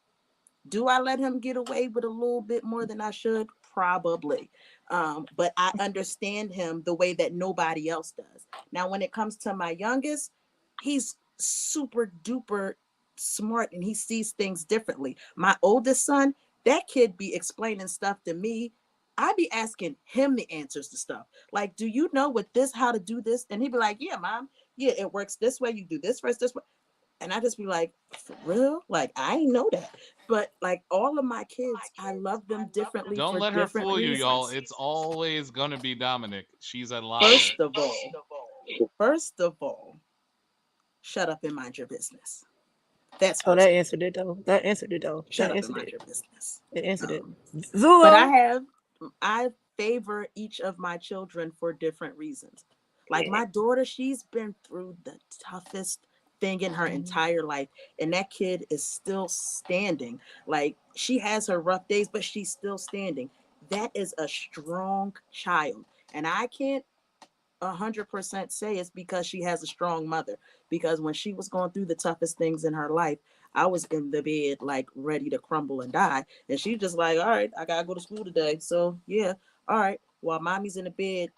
Do I let him get away with a little bit more than I should? Probably. But I understand him the way that nobody else does. Now, when it comes to my youngest, he's super duper smart and he sees things differently. My oldest son, that kid be explaining stuff to me. I be asking him the answers to stuff. Like, do you know what this, how to do this? And he'd be like, yeah, mom. Yeah, it works this way. You do this first, this way. And I just be like, for real? Like, I ain't know that. But like all of my kids, I love them differently. Don't for let her different fool you, reasons. y'all. It's always gonna be Dominic. She's a liar. First of all, shut up and mind your business. That's that answered it though. That answered it though. Shut that up answered and mind it. your business. It answered it. But I favor each of my children for different reasons. Like my daughter, she's been through the toughest thing in her entire life, and that kid is still standing. Like she has her rough days, but she's still standing. That is a strong child, and I can't 100% say it's because she has a strong mother, because when she was going through the toughest things in her life, I was in the bed like ready to crumble and die, and she's just like, all right, I gotta go to school today, so yeah, all right, while mommy's in the bed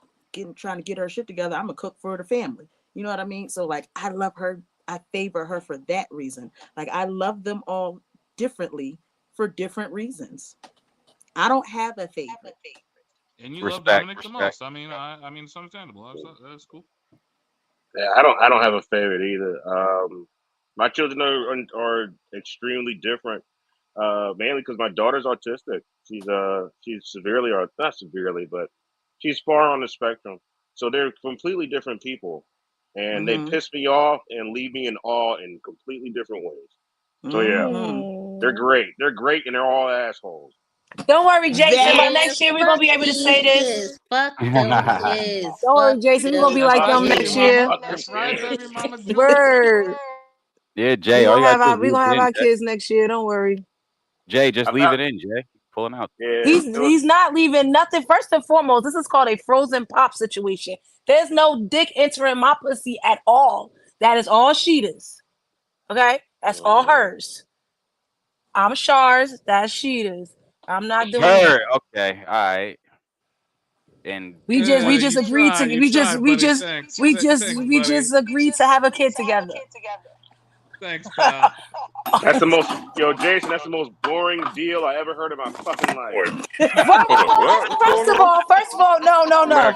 trying to get her shit together, I'm gonna cook for the family. You know what I mean? So like, I love her. I favor her for that reason. Like I love them all differently for different reasons. I don't have a favorite. And you love Dominic the most. I mean, it's understandable. That's cool. Yeah, I don't have a favorite either. My children are extremely different. Mainly because my daughter's autistic. She's severely, or not severely, but she's far on the spectrum. So they're completely different people, and they piss me off and leave me in awe in completely different ways. So yeah, they're great. They're great, and they're all assholes. Don't worry, Jason. By next year, we're gonna be able to say this. Fuck them kids. Don't worry, Jason. We're gonna be like them next year. Word. Yeah, Jay. We're All you gonna gotta do have is leave it in, our Jay. kids next year. Don't worry. Jay, just leave it in, Jay. Pulling out. Yeah, He's not leaving nothing. First and foremost, this is called a frozen pop situation. There's no dick entering my pussy at all. That is all Sheeta's. Okay? That's all hers. I'm Shar's. That's Sheeta's. I'm not doing her. that. Okay, all right. And we just agreed to agreed to have a kid together. Thanks, pal. That's the most, Jason. That's the most boring deal I ever heard in my fucking life. First of all, no.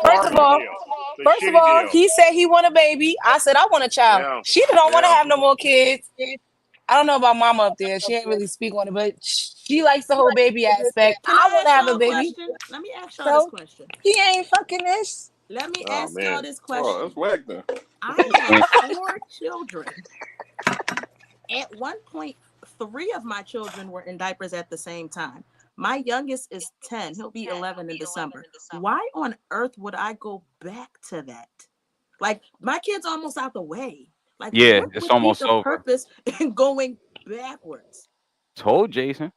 First of all, he said he want a baby. I said I want a child. Yeah. She don't want to have no more kids. I don't know about mama up there. She ain't really speak on it, but she likes the whole baby aspect. I want to have a baby. Let me ask y'all this question. He ain't fucking this. Let me ask y'all this question. Oh, that's whack then. I have 4 children. At one point, 3 of my children were in diapers at the same time. My youngest is 10. He'll be 11 in December. Why on earth would I go back to that? Like, my kid's almost out the way. Like, yeah, what it's would almost be the over. purpose in going backwards? Told Jason.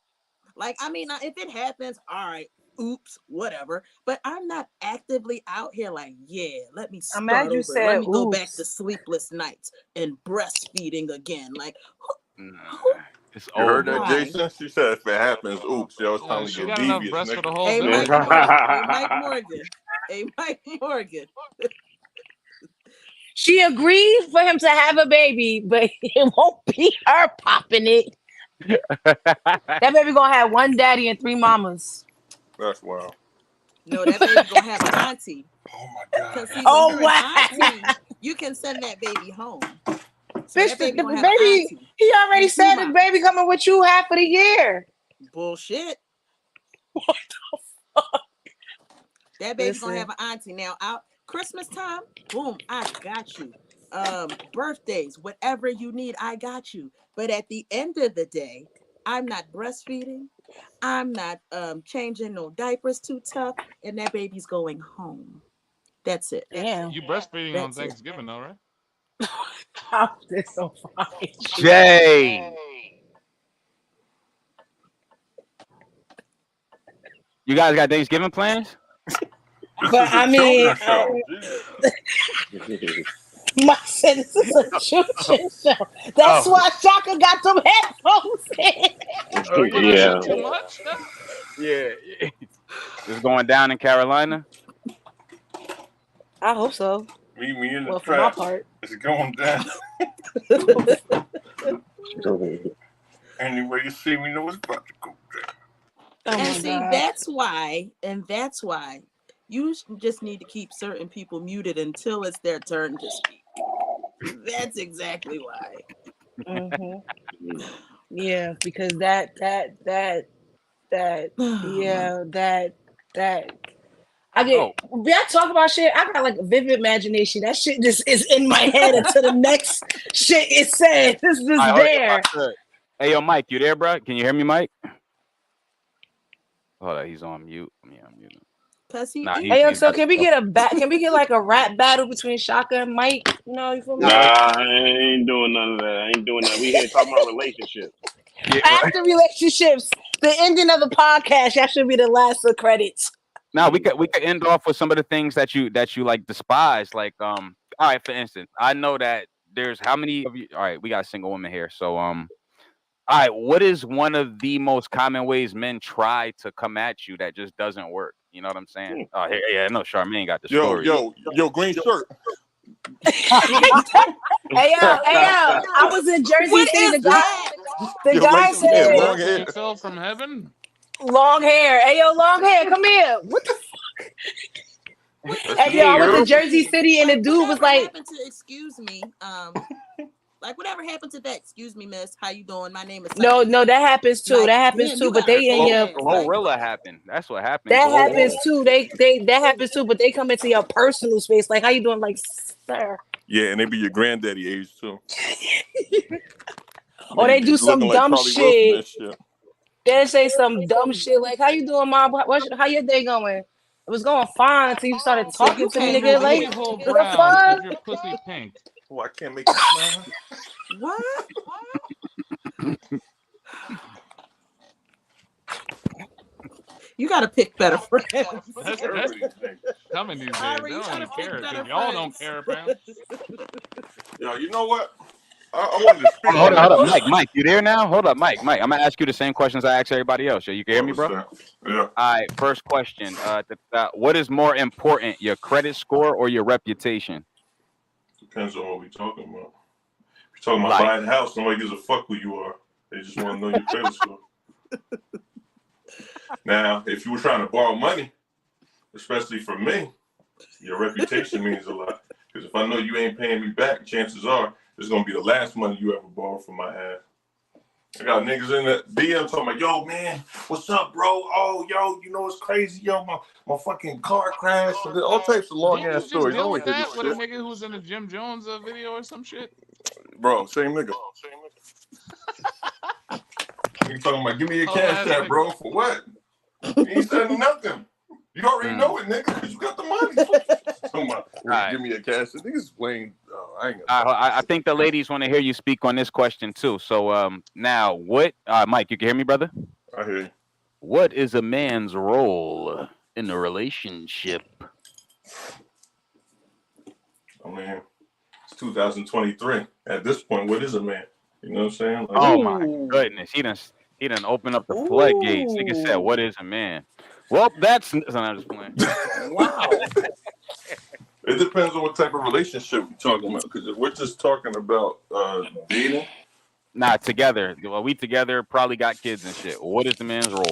Like, I mean, if it happens, all right, oops, whatever. But I'm not actively out here like, yeah, let me start over. Let me go back to sleepless nights and breastfeeding again. Like, it's you heard over. that, Jason? She said if it happens, oops, yo, it's time to She get got enough devious. breast for the whole hey, village. Mike Morgan. She agreed for him to have a baby, but it won't be her popping it. That baby gonna have 1 daddy and 3 mamas. That's wild. No, that baby gonna have an auntie. Oh my god. Because wow. Auntie, you can send that baby home. So Bitch, that baby the gonna have an baby, auntie. he already And said 2 the mamas. baby coming with you half of the year. Bullshit. What the fuck? That baby's Listen. gonna have an auntie. Now, Christmas time, boom, I got you. Birthdays, whatever you need, I got you. But at the end of the day, I'm not breastfeeding. I'm not changing no diapers too tough, and that baby's going home. That's it. Damn. You breastfeeding on That's it. Thanksgiving, though, right? How this so funny. Jay. You guys got Thanksgiving plans? But I mean, Mike said this is a children's show. That's why Shaka got them headphones in. Yeah. Too much? Yeah. It's going down in Carolina. I hope so. Meet me in the Well, for my trap. part. It's going down. Anyway, you see me know it's about to go down. Oh my And see, God. that's why you just need to keep certain people muted until it's their turn to speak. That's exactly why. Mhm. Yeah, because that I get when I talk about shit, I got like a vivid imagination. That shit just is in my head until the next shit is said. It's just All right, there. Hey, yo, Mike, you there, bro? Can you hear me, Mike? Hold on, he's on mute. Yeah, I'm muting. Cause he Nah, is. Hey, yo, so can we get like a rap battle between Shaka and Mike? You know, you feel me? Nah, I ain't doing none of that. I ain't doing that. We here talking about relationships. Yeah, right. After relationships, the ending of the podcast, that should be the last of credits. Now we could end off with some of the things that you like despise. Like all right, for instance, I know that there's how many of you? All right, we got a single woman here. So all right, what is one of the most common ways men try to come at you that just doesn't work? You know what I'm saying? Oh, yeah, I know Charmaine got the story. Yo, green shirt. Hey yo, I was in Jersey What City. is The guy Light skin, said long hair. You fell from heaven? long hair. Hey yo, long hair, come here. What the fuck? Hey yo, I was in Jersey City and the dude was Whatever like, happened to excuse me? Like whatever happened to that? Excuse me, miss. How you doing? My name is. no, that happens too. Like, that happens damn, too. you But got they in your Glorilla happened. That's what happened. that Glorilla. happens too. They that happens too. But they come into your personal space. Like, how you doing? Like, sir. Yeah, and they be your granddaddy age too. Or they be do some looking like dumb Charlie Wilson shit. and shit. They say some dumb shit like, "How you doing, mom? How your day going?" It was going fine until you started So talking you to me, came nigga. over Like, here. Whole what the brown fuck? with your pussy pink. Oh, I can't make it smile. What? You gotta pick better friends. That's coming these days. Ari, They you don't gotta even pick care. better Y'all don't friends. care, apparently. Yo, you know what? I wanted to speak. Hold up, Mike, you there now? Hold up, Mike. I'm gonna ask you the same questions I ask everybody else. So you can hear me, bro? Yeah. All right. First question. What is more important, your credit score or your reputation? Depends on what we're talking about. If you're talking about buying a house, nobody gives a fuck who you are. They just want to know your credit score. Now, if you were trying to borrow money, especially from me, your reputation means a lot. Because if I know you ain't paying me back, chances are it's gonna be the last money you ever borrow from my ass. I got niggas in the DM talking about, yo, man, what's up, bro? Oh, yo, you know it's crazy, yo, my fucking car crashed. All types of long ass stories. I Deal don't with hear that this with a shit. nigga who's in a Jim Jones video or some shit. Bro, same nigga. You talking about, give me your Oh, cash that's app, bro. For what? You ain't said nothing. You already know it, nigga, because you got the money. Right. Give me a cash. Niggas playing. I ain't gonna. I think the ladies want to hear you speak on this question too. So now what? Mike, you can hear me, brother? I hear you. What is a man's role in a relationship? I mean, it's 2023. At this point, what is a man? You know what I'm saying? Like, Oh my goodness, he done opened up the floodgates. Nigga said, "What is a man?" Well, that's I'm just playing. Wow. It depends on what type of relationship we're talking about. Because if we're just talking about dating, Nah, together. Well, we together probably got kids and shit. What is the man's role?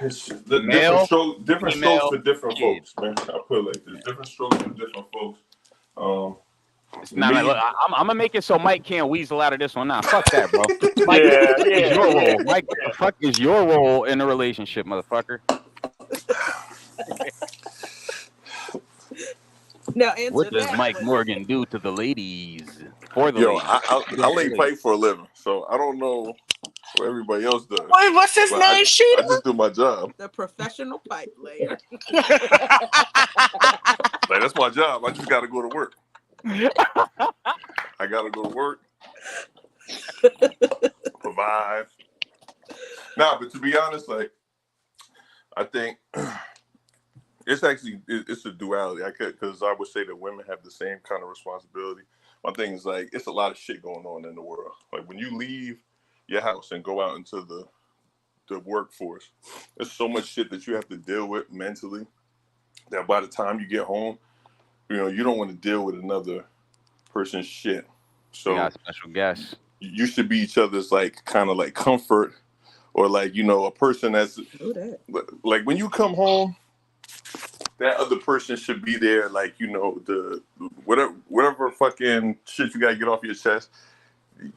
it's the Male, different female, strokes for different kid. folks, man. I'll put it like this: different strokes for different folks. Nah, Me- look, I'm gonna make it so Mike can't weasel out of this one. Nah, fuck that, bro. Mike, Yeah, what is your yeah. role? Mike, what the fuck is your role in a relationship, motherfucker? Now answer What does that Mike one. Morgan do to the ladies? For the Yo, ladies. I lay pipe for a living, so I don't know what everybody else does. Wait, what's his But name? I Sheeta? just do my job. The professional pipe layer. Like that's my job. I just got to go to work. I got to go to work. Provide. Nah, but to be honest, like I think it's a duality. Because I would say that women have the same kind of responsibility. My thing is like it's a lot of shit going on in the world. Like when you leave your house and go out into the workforce, there's so much shit that you have to deal with mentally that by the time you get home, you know, you don't want to deal with another person's shit. So We got special guests. you should be each other's like kind of like comfort, or like, you know, a person that's like when you come home, that other person should be there, like, you know, the whatever fucking shit you gotta get off your chest.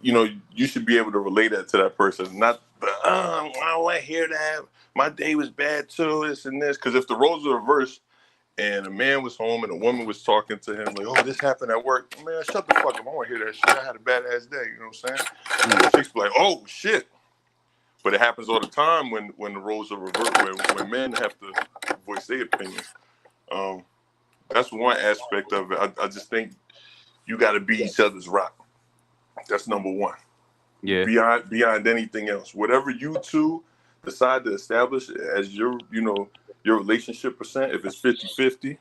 You know, you should be able to relate that to that person, not the I don't want to hear that. My day was bad too, this and this. Because if the roles are reversed and a man was home and a woman was talking to him like, "Oh, this happened at work," man, shut the fuck up. I don't want to hear that shit. I had a bad ass day. You know what I'm saying? And chicks be like, "Oh shit," but it happens all the time when the roles are reversed. When men have to voice their opinion. That's one aspect of it. I just think you got to be each other's rock. That's number one. Yeah. Beyond anything else, whatever you two decide to establish as your, you know, your relationship percent, if it's 50-50,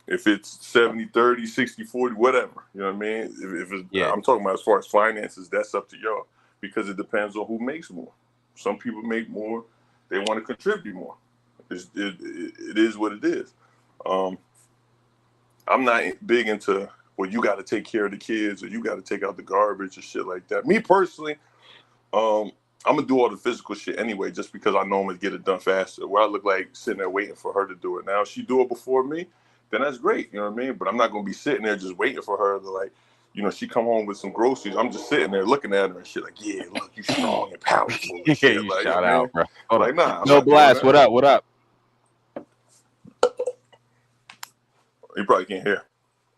if it's 70-30, 60-40, whatever, you know what I mean? If it's, I'm talking about as far as finances, that's up to y'all because it depends on who makes more. Some people make more, they want to contribute more. It is what it is. I'm not big into, well, you got to take care of the kids or you got to take out the garbage or shit like that. Me personally, I'm going to do all the physical shit anyway, just because I know I'm going to get it done faster. Where I look like sitting there waiting for her to do it. Now, if she do it before me, then that's great. You know what I mean? But I'm not going to be sitting there just waiting for her to, like, you know, she come home with some groceries. I'm just sitting there looking at her and shit like, yeah, look, you strong and powerful and shit. You like, shout you know out, bro. Hold like, on. nah. I'm No not doing Blast, that. what up? What up? You probably can't hear.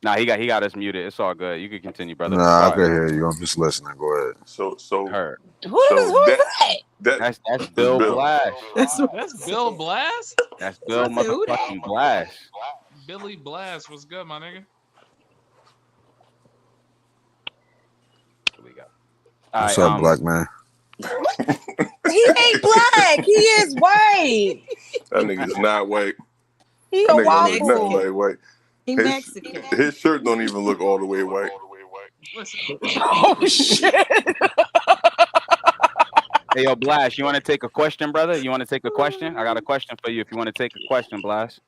Nah, he got us muted. It's all good. You can continue, brother. Nah, I Go can ahead. hear you. I'm just listening. Go ahead. So Heard. Who's that? That's Bill Blast. That's Bill Blast? That's Bill I said, who that? motherfucking Blast. Billy Blast, what's good, my nigga? Here we go. What's up, black man? He ain't black. He is white. That nigga's not white. He That a nigga don't look waffle. nothing like white. He Mexican. His shirt don't even look all the way white. Oh shit. Hey, yo, Blast, you want to take a question, brother? You want to take a question? I got a question for you if you want to take a question, Blast.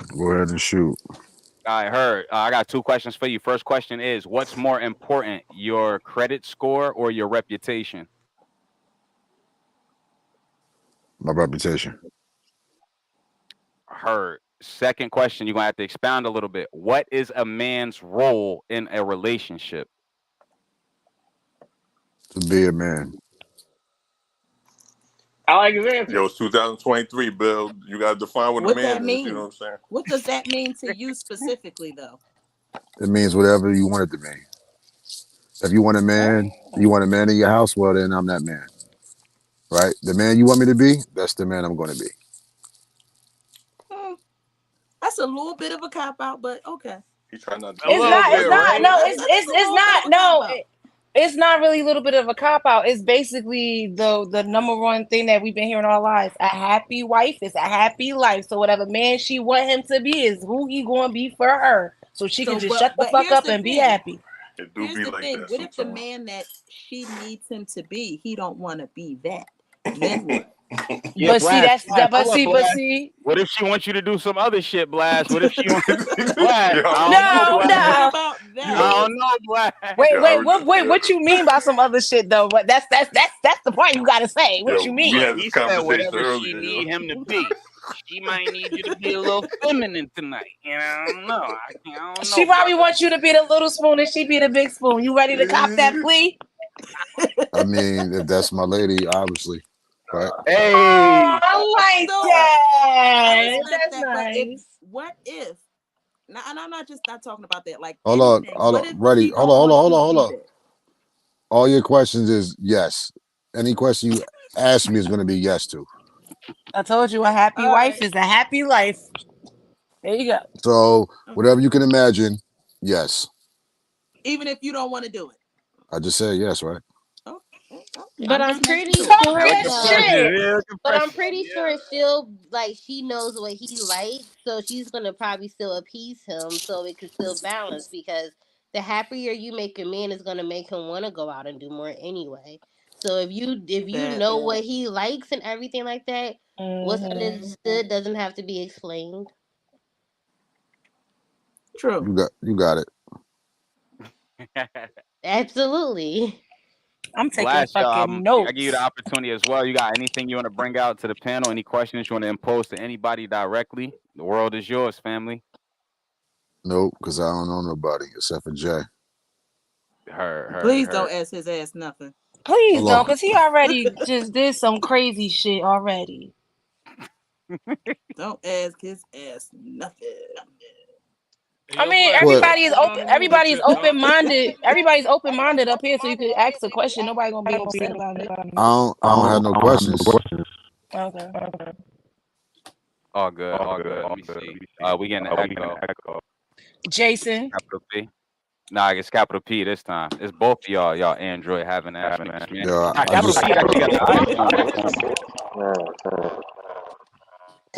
Go ahead and shoot. I heard. I got two questions for you. First question is, what's more important, your credit score or your reputation? My reputation. Heard. Second question, you're going to have to expound a little bit. What is a man's role in a relationship? To be a man. I like his answer. Yo, it's 2023, Bill. You got to define what a What man that is. mean? You know what I'm saying? What does that mean to you specifically, though? It means whatever you want it to mean. If you want a man in your house, well, then I'm that man. Right? The man you want me to be, that's the man I'm going to be. That's a little bit of a cop out, but okay. He trying not to. It's not really a little bit of a cop out. It's basically the number one thing that we've been hearing all our lives. A happy wife is a happy life. So whatever man she want him to be is who he going to be for her. So she can just shut the fuck up and be happy. It do Here's be the like thing. that What if the sometimes. man that she needs him to be, he don't want to be that? Then what? Yeah, But see, Blast, that's Blast, hold up, Blast. see. What if she wants you to do some other shit, Blast? What if she wants to do Blast? No. I don't know, Blast. Wait, what you mean by some other shit though? But that's the point you gotta say. What you mean? He said whatever she need him to be. She might need you to be a little feminine tonight. You know, I don't know. I don't know. She probably wants you to be the little spoon and she be the big spoon. You ready to cop that plea? I mean, if that's my lady, obviously. Right? Hey, I like So, that. I respect That's that, but nice. what if and I'm not talking about that. Like Hold on, anything. hold What on, if ready? he Hold don't on, hold want on, hold you on, to hold do on. that? All your questions is yes. Any question you ask me is going to be yes to. I told you a happy All wife right. is a happy life. There you go. So Okay. whatever you can imagine, yes. Even if you don't want to do it. I just said yes, right? Oh, okay. But I'm just making pretty sure. Talk sure that shit. but I'm pretty sure she'll like she knows what he likes, so she's gonna probably still appease him so it could still balance because the happier you make a man is gonna make him wanna go out and do more anyway. So if you That know what he likes and everything like that, what's Mhm. understood doesn't have to be explained. true. You got it. Absolutely. I'm taking Blast, y'all. fucking I give you the notes. opportunity as well. You got anything you want to bring out to the panel? Any questions you want to impose to anybody directly? The world is yours, family. Nope, because I don't know nobody except for Jay. Please don't ask his ass nothing. Please Hold don't, on. because he already just did some crazy shit already. Don't ask his ass nothing. Hey, I yo, mean, Blast, everybody is what's going on open. the movie Everybody is tip, dog? open-minded. Everybody's open-minded up here, so you could ask a question. Nobody gonna be upset about it. I don't have no questions. Okay. All good, all good. Let me see. We getting an echo. Jason. Capital P. Nah, it's capital P this time. It's both of y'all. Y'all Android having ass niggas, man. Yeah, I Capital just P actually got the iPhone.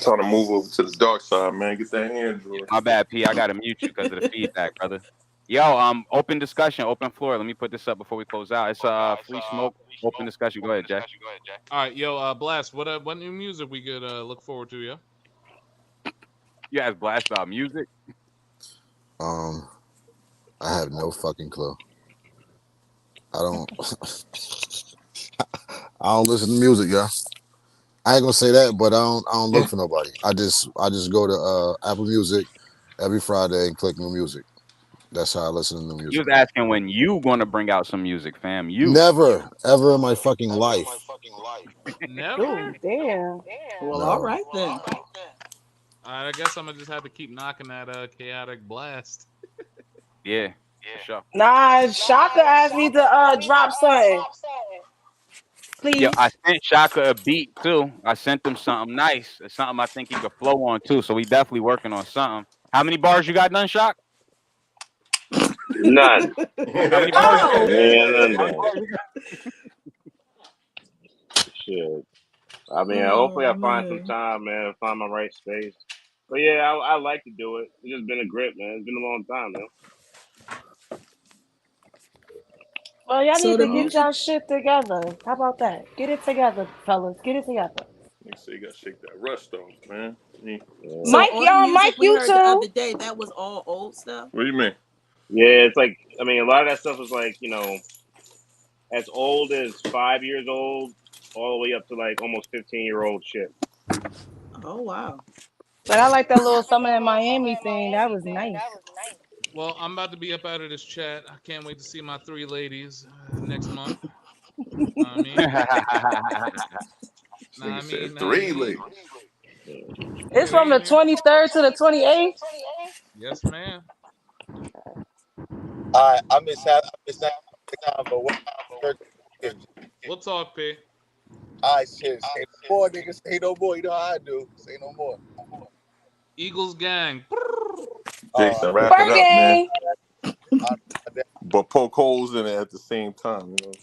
Trying to move over to the dark side, man. Get that Android. My bad, P. I gotta mute you because of the feedback, brother. Yo, open discussion, open floor. Let me put this up before we close out. It's free smoke, open discussion. Go ahead, Jay. All right, yo, Blast, what new music we could look forward to, yo? You guys blast about music? I have no fucking clue. I don't I don't listen to music, y'all. I ain't gonna say that, but I don't look for nobody. I just go to Apple Music every Friday and click new music. That's how I listen to new You music. was asking when you gonna bring out some music, fam. You Never, ever in my fucking life. Never? Ooh, damn. Well, No. all right then. All right, I guess I'm gonna just have to keep knocking that chaotic blast. Yeah, for sure. Nah, Shaka asked me to drop something. Please. Yo, I sent Shaka a beat too. I sent him something nice. It's something I think he could flow on too. So we definitely working on something. How many bars you got done, Shock? None. How many bars you got? Yeah, none. Shit. I mean, hopefully I find some time, man. Find my right space. But yeah, I like to do it. It's just been a grip, man. It's been a long time, man. Well, y'all So need the to get music. y'all shit together. How about that? Get it together, fellas. Get it together. Nigga say you gotta shake that rust off, man. Yeah. So Mike, all the y'all, music Mike, we you heard the other too. day, that was all old stuff. What do you mean? Yeah, it's like, I mean, a lot of that stuff is like, you know, as old as 5 years old, all the way up to like almost 15-year-old shit. Oh wow. But I like that little Summer in Miami thing. That was nice. Well, I'm about to be up out of this chat. I can't wait to see my three ladies next month. I mean, Nigga said 3 ladies. It's from the 23rd to the 28th. Yes, ma'am. I miss that time, but what? We'll talk, P. All right, shit. Say no more, niggas. Say no more. You know how I do. Say no more. Eagles gang. Jason, wrap it up, man. Birthday. But poke holes in it at the same time. You know what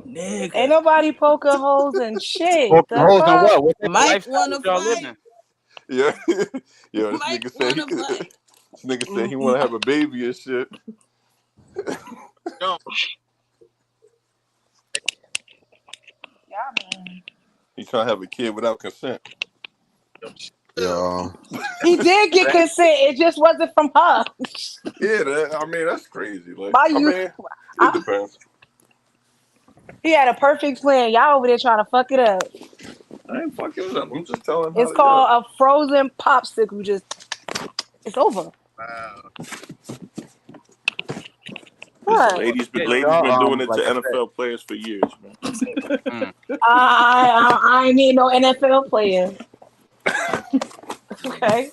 I'm saying? Ain't nobody poking holes in shit. Poking The holes in fuck? what? What type of Mike lifestyle wanna y'all fight. living? Yeah, yeah. This Mike nigga said he wanna could. fight. This nigga said he want to have a baby and shit. He's trying to have a kid without consent. Yeah. He did get consent. It just wasn't from her. Yeah, I mean that's crazy. Like, Why I you? mean, it depends. He had a perfect plan. Y'all over there trying to fuck it up. I ain't fucking it up. I'm just telling him It's how to called a frozen popsicle. Just, it's over. What? Ladies been y'all, doing it like to I said. NFL players for years, man. I ain't need no NFL player. Okay.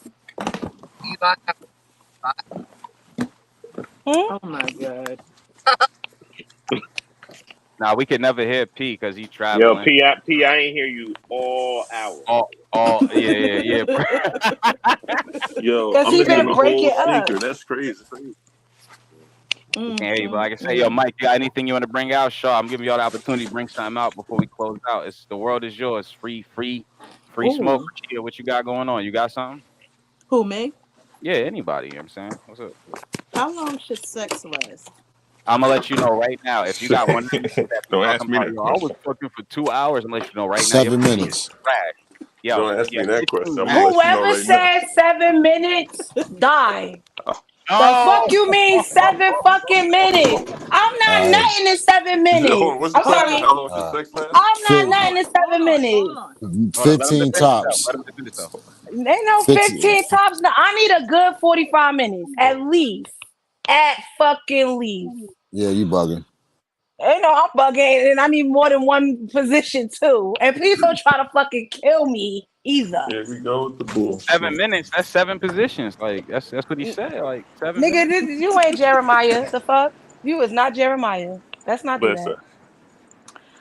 Oh my god. Nah, we could never hear P because he's Yo, traveling. P, I ain't hear you all hour. Yeah. Yo, Because I'm he in been the breaking whole up. sneaker. That's crazy. Can't hear you, but like I say, yo, Mike, you got anything you want to bring out? Sure, I'm giving y'all the opportunity to bring something out before we close out. It's the world is yours. Free smoke. Ooh. Rashida, what you got going on? You got something? Who, me? Yeah, anybody. You know what I'm saying? What's up? How long should sex last? I'm gonna let you know right now. If you got one of them that be Don't ask talking me about, that yo, I was question. fucking for 2 hours, I'm gonna let you know right now. Your 7 pussy is minutes. trash. Yo, Don't ask me that 15 question. I'm max. gonna let you know Whoever right now. said 7 minutes, die. The Oh, fuck you mean 7 fucking minutes? I'm not Uh, nothing in 7 You said, hold minutes. on, what's the I'm question? sorry. How long should uh, sex last? I'm not fi- nothing in 7 minutes. Hold on. hold on, let him 15 defend himself. tops. Let him defend himself. Ain't no 15. 15 tops. No, I need a good 45 minutes at least. At fucking least. Yeah, you bugging. You know, I'm bugging and I need more than one position too. And please don't try to fucking kill me either. Here we go with the bull. 7 minutes. That's 7 positions. Like that's what he said. Like 7 Nigga, minutes. you ain't Jeremiah. The fuck? You is not Jeremiah. Let's not do Listen, that.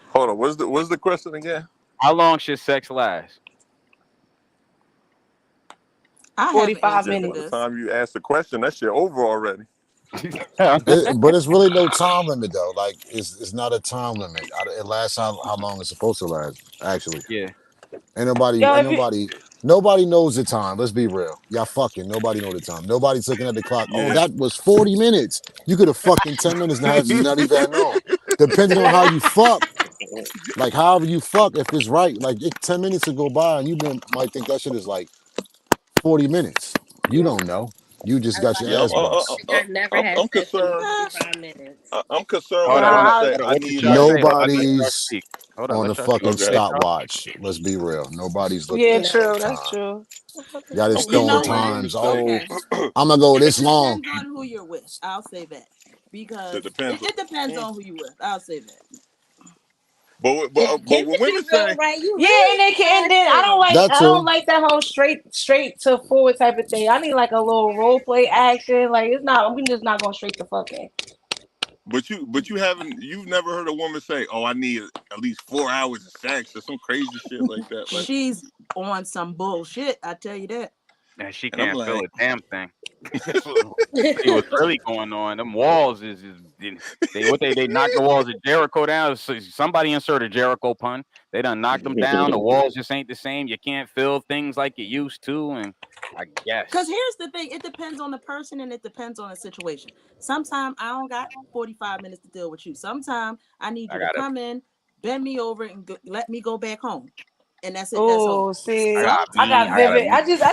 hold on. What's the question again? How long should sex last? I have an 45 answer Yeah, to by the minutes. this. time you ask the question, that shit over already. But it's really no time limit though. Like it's not a time limit. It lasts how long it's supposed to last. Actually, Yeah. Yo, nobody knows the time. Let's be real. Y'all fucking nobody know the time. Nobody's looking at the clock. Oh, Yeah. that was 40 minutes. You could have fucking 10 minutes not even known. Depending on how you fuck. Like however you fuck, if it's right, like 10 minutes will go by and might think that shit is like 40 minutes. You don't know. You just got your Yeah, ass bust. I've never had I'm sex in concerned. 45 minutes. I'm concerned Hold when on, women nah, say, hold on. "I What did need y'all like." say? Hold on, let y'all Nobody's speak. Hold on, on a let y'all speak. fucking Okay. Hey, Charles. stopwatch. Let's be real. Nobody's looking yeah, at true. no That's time. true. Y'all just I'm You throwing know concerned when what? women times. say, Oh, Okay. I'm gonna go It this long. depends on who you're with. I'll say that. Because it depends. it depends on who you're with. I'll say that. But And when to be women real, say, right, you Yeah, really and then I don't passing. like That too. that whole straight to forward type of thing. I need like a little role play action. Like it's not we just not going straight to fucking. but you've never heard a woman say, "Oh, I need at least 4 hours of sex" or some crazy shit like that. Like, She's on some bullshit. I tell you that. And she and I'm can't feel like, a damn thing. That's what see what's really going on. Them walls is they knocked the walls of Jericho down. So somebody insert a Jericho pun. They done knocked them down. The walls just ain't the same. You can't feel things like you used to. And I Because guess here's the thing, it depends on the person and it depends on the situation. Sometimes I don't got 45 minutes to deal with you. Sometimes I need I you to gotta come in, bend me over, and let me go back home. And that's it. That's all. Oh, see, I got I mean got I got a vivid. I just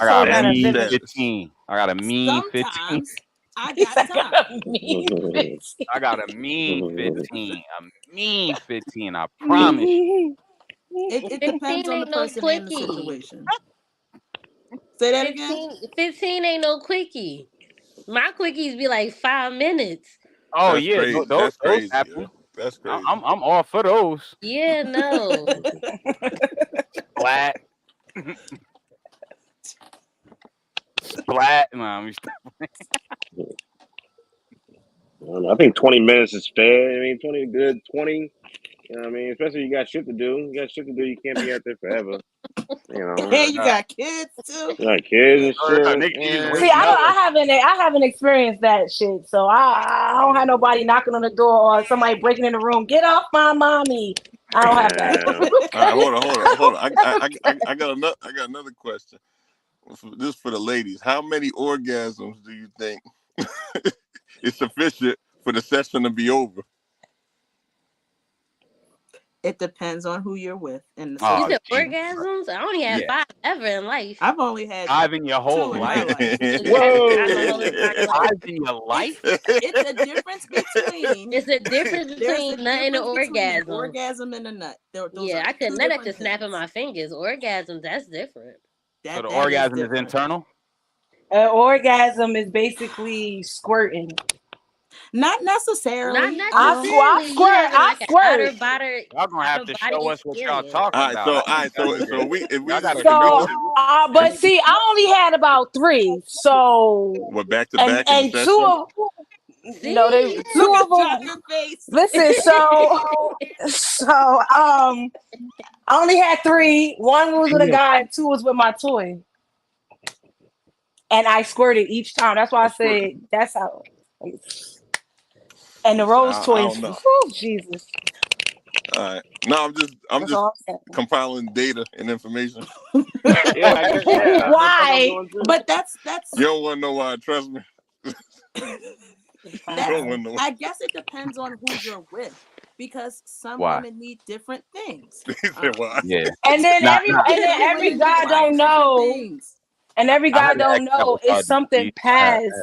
I got so a mad at mean vivid. 15. I got a mean 15. Sometimes I He's got like, time. I mean, I got a mean 15. A mean 15. I promise you. It 15 depends on the ain't no person and the quickie. situation. Say that again. 15 ain't no quickie. My quickies be like 5 minutes. Oh that's yeah, crazy. those That's crazy. happen. Yo. That's crazy. I'm all for those. Yeah, no. Splat. Splat. No, I'm just- I think 20 minutes is fair. I mean, 20 good, 20. You know what I mean? Especially you got shit to do. You got shit to do. You can't be out there forever. You know, And you got kids too. you got kids and shit. niggas see, waking up. I haven't experienced that shit, so I don't have nobody knocking on the door or somebody breaking in the room. Get off my mommy. I don't have that. All right, hold on. I got another question. This for the ladies. How many orgasms do you think is sufficient for the session to be over? It depends on who you're with and the You Oh, said situation. orgasms? I only had yeah. 5 ever in life. I've only had 5 in your whole 2 in my life. life. Whoa. 5 in your life? It's a difference between It's a difference there's between a nut and an difference between an orgasm. orgasm and a nut. Those Yeah, are I could two nut at the different snap of things. my fingers. Orgasms, that's different. So the That is orgasm is different. internal? An orgasm is basically squirting. Not necessarily. Not I necessarily. You squirt. having I like an squirt. Y'all gonna have to show us what y'all experience. talking All right, about. so we if we Y'all just gotta if we show just us. But see, I only had about 3. So what back to and back in the and 2 session. of no, they See? 2 Look of at them. Joker's face. Listen, so I only had 3. 1 was with a guy, and 2 was with my toy. And I squirted each time. That's why I said that's how. And the rose I toys, don't know. whew, Jesus. All right. No, I'm That's just all I'm saying. compiling data and information. Yeah, I guess, yeah. That's what I'm Why? doing too. But that's You don't want to know why? Trust me. You don't want to know. I guess it depends on who you're with, because some Why? women need different things. He said why? Yeah. And then Nah, every Women guy require don't different know. things. And every I guy had an don't ex that know was it's hard to something beat. past.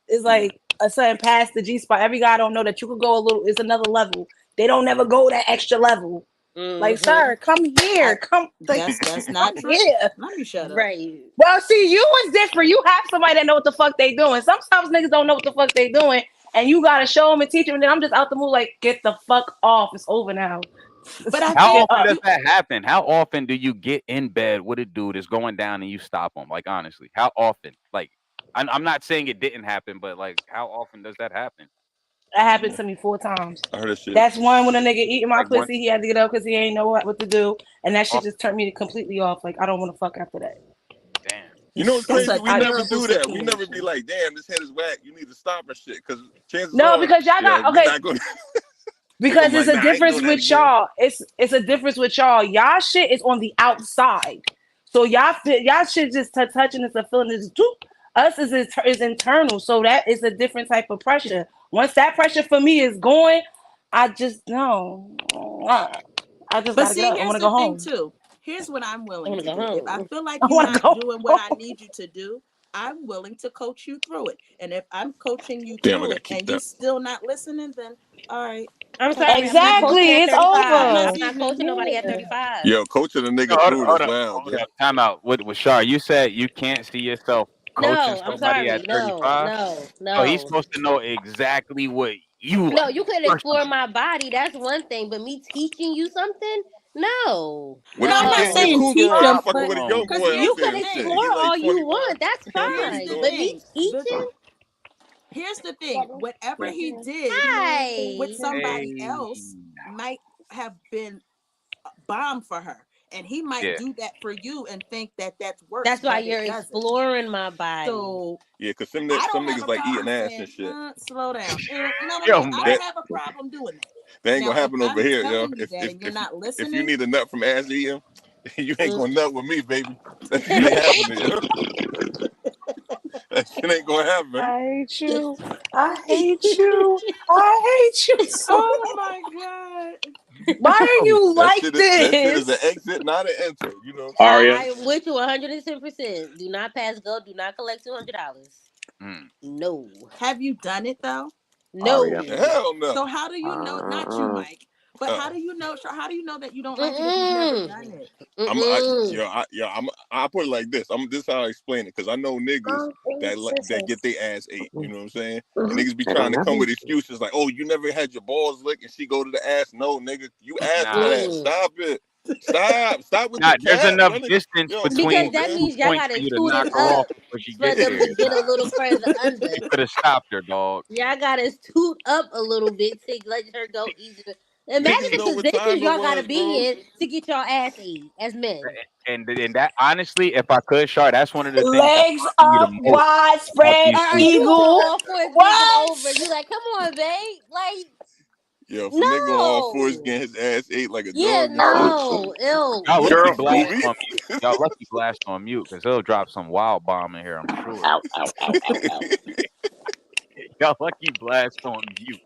It's like a something past the G spot. Every guy don't know that you could go a little. It's another level. They don't never go that extra level. Like, sir, come here. Come. Like, That's not come true. here. Let me shut up. Right. Well, see, you was different. You have somebody that know what the fuck they doing. Sometimes niggas don't know what the fuck they doing, and you gotta show them and teach them. And then I'm just out the mood, like, get the fuck off. It's over now. But I How think often does that happen? How often do you get in bed with a dude that's going down and you stop him? Like, honestly, how often? Like, I'm not saying it didn't happen, but like, how often does that happen? That happened to me 4 times. I heard that shit. That's one when a nigga eating my Like one- pussy. He had to get up because he ain't know what to do, and that shit just turned me completely off. Like, I don't want to fuck after that. Damn. You know what's That's crazy? a We never terrible do that. We never situation. be like, damn, this head is whack. You need to stop and shit. Because chances No, are, because y'all got we okay. not gonna. Because I'm it's like, a nah, I ain't difference doing that with again. y'all. It's a difference with y'all. Y'all shit is on the outside, so y'all shit just touching is a feeling is too. Us is internal, so that is a different type of pressure. Once that pressure for me is going, I just no. I just But gotta see, get up. I here's want to the go thing home. too. Here's what I'm I willing want to to go do. If I home. feel like I you're want to not go doing what I home. need you to do, I'm willing to coach you through it. And if I'm coaching you Damn, I through gotta it keep and you that. still not listening, then all right. I'm Touch sorry, me I'm not another Exactly, coaching day. at it's 35. Have a nice over. I'm not evening. coaching nobody at Yeah. 35. Yo, coaching a nigga Hold through up, it hold is up. wild, Hold yo. up. Time out. With Shar, you said you can't see yourself coaching No, I'm somebody sorry. at No, 35. no, So he's no. supposed to know exactly what you No, like you could explore personally. my body. That's one thing. But me teaching you something? No. What No, if I'm you not getting your saying No. cougar teach on? You them, fucking but with a Oh young because boy You out here's there the could and shit. thing. He explore like all you 21. want. That's Here's fine. the But me thing. teaching? Here's the thing. Whatever he did with Hi. somebody Hey. else might have been bomb for her, and he might Yeah. do that for you and think that that's worse, That's why but you're it doesn't. exploring my body. So Yeah, cause some I some don't have niggas a like eating problem ass saying, and shit. slow down. You know what I Yo, mean? I man. don't have a problem doing that. That ain't Now, gonna if happen over I'm here, yo. telling you that and you're not If you listening, need a nut from ass eating, you ain't Mm. gonna nut with me, baby. That shit ain't happening, yo. That shit ain't gonna happen. I hate you. I hate you. I hate you so. oh my god. Why are you That like shit is an this? exit, not an enter. You know what I'm saying? Aria, I am with you 110%. Do not pass go. Do not collect $200. Mm. No. Have you done it though? Aria. No. Hell no. So how do you know? Not you, Mike. But how do you know? How do you know that you don't like it if you've never done it? I put it like this. This is how I explain it, because I know niggas that get their ass ate. You know what I'm saying? And niggas be trying to come with excuses like, "Oh, you never had your balls licked," and she go to the ass. No, nigga, you asked for that. Stop it. Stop with the There's cat. enough Y'all distance yo, between Because the that man. 2 means y'all points got for to you to toot knock it her up off before she for get them to there. get a little further under. You could have stopped her, dog. Y'all got to toot up a little bit to let her go easier. Imagine Niggas the know what positions time it y'all got to was, bro. be in to get y'all ass ate as men. And that, honestly, if I could, Shar, that's one of the things that Legs bothers me the up, most wide about spread, these Are dudes. you on eagle. all fours bending What? over? You like, come on, babe. Like, Yo, if a nigga on all fours no. getting his ass ate like a Yeah, dog and shit. no. Ew. Y'all lucky Girl, blast Movie. on mute. Y'all lucky blast on mute because he'll drop some wild bomb in here, I'm sure. ow, ow, ow, ow, ow. Y'all lucky blast on mute.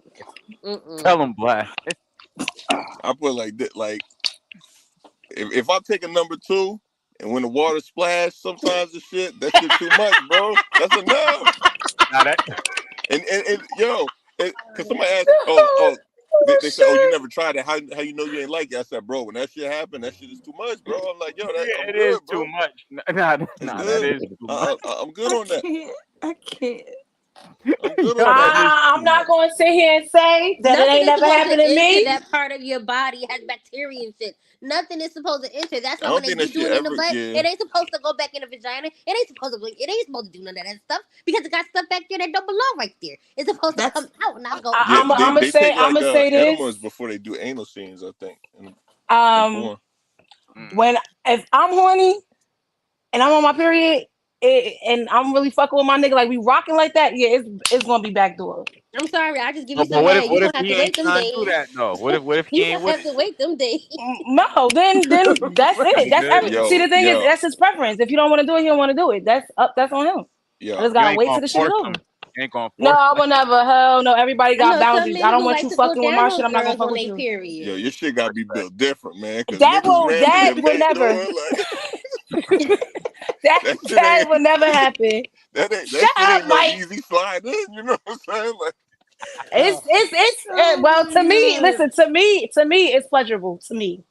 Mm-mm. Tell him blast. I put it like that, like if I take a number 2 and when the water splash sometimes the shit, that shit too much, bro. That's enough. Now that And yo, cause somebody asked, they said, "Oh, you never tried it. How you know you ain't like it?" I said, "Bro, when that shit happened, that shit is too much, bro." I'm like, "Yo, I'm it is good, bro. too much. Nah, It's that good. is too much. I'm good I on that." can't. I can't. I'm good on that. I'm not going to sit here and say that it Nothing ain't is never supposed happened to to enter me. that part of your body has bacteria and shit. Nothing is supposed to enter. That's I why when don't they think do that it shit in the ever. butt, Yeah. it ain't supposed to go back in the vagina. It ain't supposed to do none of that stuff because it got stuff back there that don't belong right there. It's supposed to come out, not go. Yeah, I'm gonna they say take like this. enemas before they do anal scenes, I think. In porn. When if I'm horny and I'm on my period and I'm really fucking with my nigga, like we rocking like that, yeah, it's gonna be backdoor. I'm sorry, I just give No, you but some what head. if You gonna have he to ain't wait them trying days. to do that though? What if he You ain't gonna with have to wait them days. No, then that's it. That's every. See, the thing is, that's his preference. If you don't want to do it, you don't want to do it. That's on him. I just You gotta ain't wait gonna till the shit is force over. him. You ain't gonna No, force I him. will never. Hell no. Everybody I got know some boundaries. men I don't who want like you to go fucking with down my on shit. I'm not gonna girls fuck on with their you. period. Yo, your shit gotta be built different, man. Cause That niggas will ran that will never. that will never happen. That Shut shit up, ain't no Mike. easy slide in. You know what I'm saying? Like, It's well to me. Listen to me. It's pleasurable to me.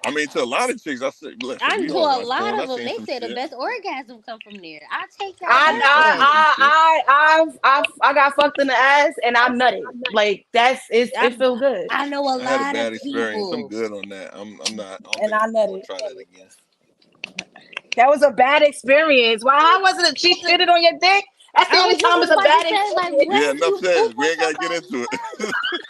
I mean, to a lot of chicks, I said, listen, I we know all a watch lot porn. I of them. seen They some say the shit. best orgasm come from there. I take that I got fucked in the ass and I nutted. Like it feels good. I know a I had a lot of bad experience. I'm people. good on that. I'm not. I don't And think I I'm gonna nutted. try that again. That was a bad experience. Why? How wasn't it? She shitted on your dick. That's the I only was just time it's a about to bad say, like, experience. We had enough you said. We ain't gotta get into it.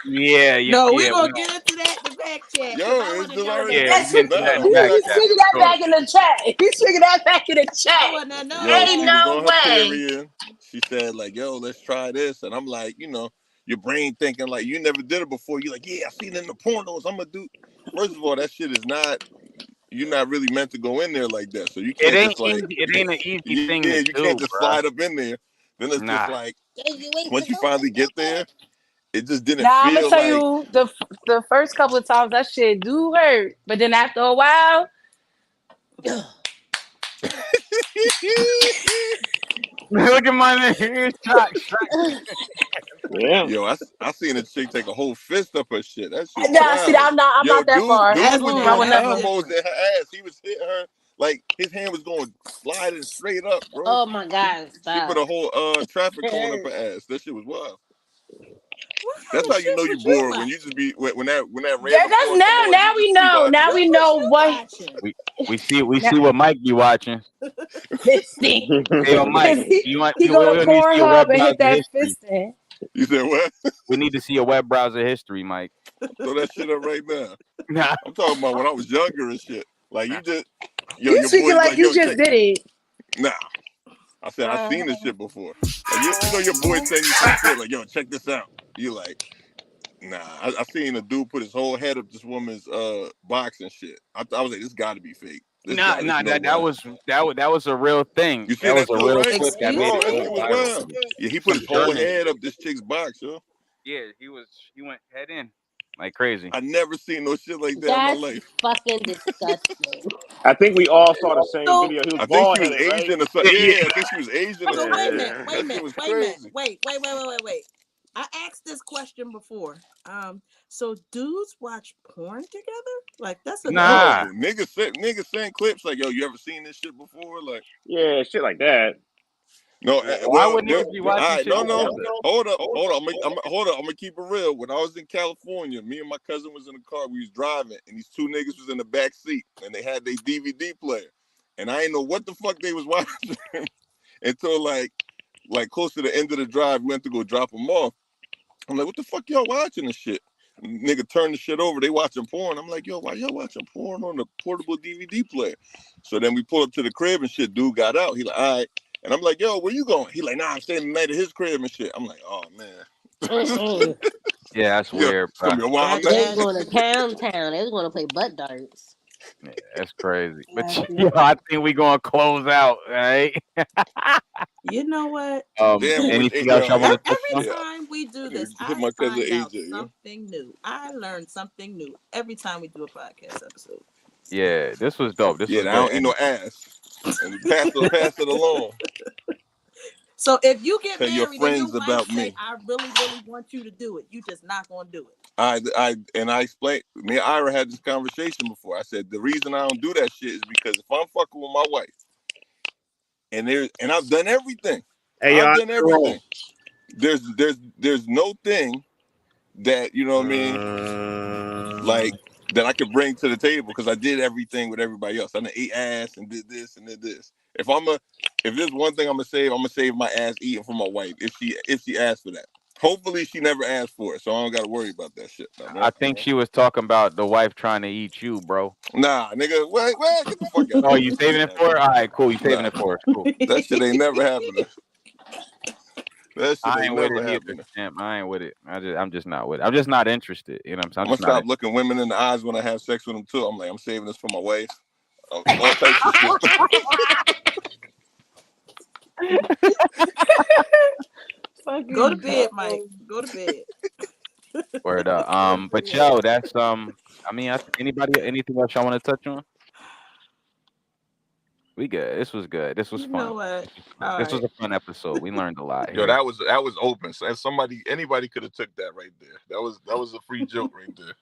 Yeah, No, we're yeah. gonna get into that in the back chat because Yo, I it's want to just know already that. Yeah, we That's get happened to that now. in the We back got he's chat figured for that sure. back in the chat. He's figured that back in the I chat. want to know Yo, Ain't she that. was no on her way. period. She said, like, yo, let's try this. And I'm like, your brain thinking like you never did it before. You're like, yeah, I seen it in the pornos. I'm gonna do. First of all, that shit is not. You're not really meant to go in there like that. So you It can't ain't just like, easy. It ain't an easy thing yeah, to you do, can't just bro. slide up in there. Then it's just Nah. like You wait once to you go finally in there. get there, it just didn't Now I'm gonna feel tell like. you the first couple of times that shit do hurt, but then after a while, Look at my nigga. He's shocked. Yeah. Yo, I seen a chick take a whole fist up her shit. That shit nah, see, wild. I'm not Yo, that far. dude That's was I doing would that's never. combos different. in her ass. He was hitting her like his hand was going sliding straight up, bro. Oh my God, She put stop. a whole traffic cone up Hurt. her ass. That shit was wild. What That's kind of how you shit know you was you bored when you watching? just be when that That's random porn come on. now You we just keep know. watching Now it. we What know was you what. watching? We see Now, what Mike be watching. this thing. Hey, yo, Mike, He go we to need to see your web Pornhub and hit browser that history. fisting. You said what? We need to see your web browser history, Mike. Throw that shit up right now. Nah. I'm talking about when I was younger and shit. Like you just, You your speaking boy's like like, you yo, just check. did it. Nah, I said I seen this shit before. Like your boy send you some shit like, yo, check this out. You like, nah. I seen a dude put his whole head up this woman's box and shit. I was like, this got to be fake. There's no That way. was a real thing. You That seen was that a too, real right? clip that made Excuse Bro, it that me? shit go was viral. wild. Yeah, he put Some his whole German head shit. up this chick's box, yo. Yeah, he went head in like crazy. I never seen no shit like that in my That's life. fucking disgusting. I think we all saw the same So, video. He was I think bald she was headed, right? Asian or something. Yeah, I think she was Asian or so some wait a shit. minute, Yeah. wait a That shit minute, was wait a minute, crazy. wait. I asked this question before. So dudes watch porn together? Like that's a No, thing? Nah. niggas send clips like, yo, you ever seen this shit before? Like, Yeah, shit like that. no, Why well, would niggas be all watching right, shit no, together? hold up. Hold up. I'm gonna keep it real. When I was in California, me and my cousin was in the car. We was driving, and these two niggas was in the back seat, and they had their DVD player, and I didn't know what the fuck they was watching until like close to the end of the drive. We went to go drop them off. I'm like, what the fuck y'all watching this shit? Nigga, turn the shit over. They watching porn. I'm like, yo, why y'all watching porn on the portable DVD player? So then we pull up to the crib and shit. Dude got out. He like, all right. And I'm like, yo, where you going? He like, nah, I'm staying the night at his crib and shit. I'm like, oh man. Yeah, that's Yeah, weird, it's bro. gonna be a wild They night. was going to town. They was going to play butt darts. Yeah, that's crazy. But Nasty. yo, I think we gonna close out, right? You know what? Damn, Anything else y'all want to touch on? Every time we do this, hit I my cousin find out AJ, something new. I learn something new every time we do a podcast episode. Yeah, this was dope. This Yeah, was I good don't eat no energy. ass. And pass it along. So if you get Tell your married and your friends wife about say, me. "I really, really want you to do it," you just not gonna do it. I explained. Me and Ira had this conversation before. I said the reason I don't do that shit is because if I'm fucking with my wife, and I've done everything, Hey, yo, I've done everything. There's no thing that, you know what I mean, like that I could bring to the table because I did everything with everybody else. I done ate ass and did this and did this. If there's one thing I'm gonna save my ass eating for my wife if she asks for that. Hopefully she never asks for it, so I don't gotta worry about that shit. No, I think she was talking about the wife trying to eat you, bro. Nah, nigga, wait, get the fuck out. Oh, you saving it for her? All right, cool. You saving it for her? Cool. That shit ain't never happening. That shit I ain't ain't with never it happening. either, champ. I ain't with it. I'm just not with it. I'm just not interested. You know what I'm saying? I'm gonna stop looking women in the eyes when I have sex with them too. I'm like, I'm saving this for my wife. All types of shit. Go to bed, Mike. Go to bed. Word up. But yo, that's I mean, anything else y'all want to touch on? We good. This was good. This was You fun. know what? This was a fun episode. We learned a lot. Yo, here. that was open. So anybody could have took that right there. That was a free joke right there.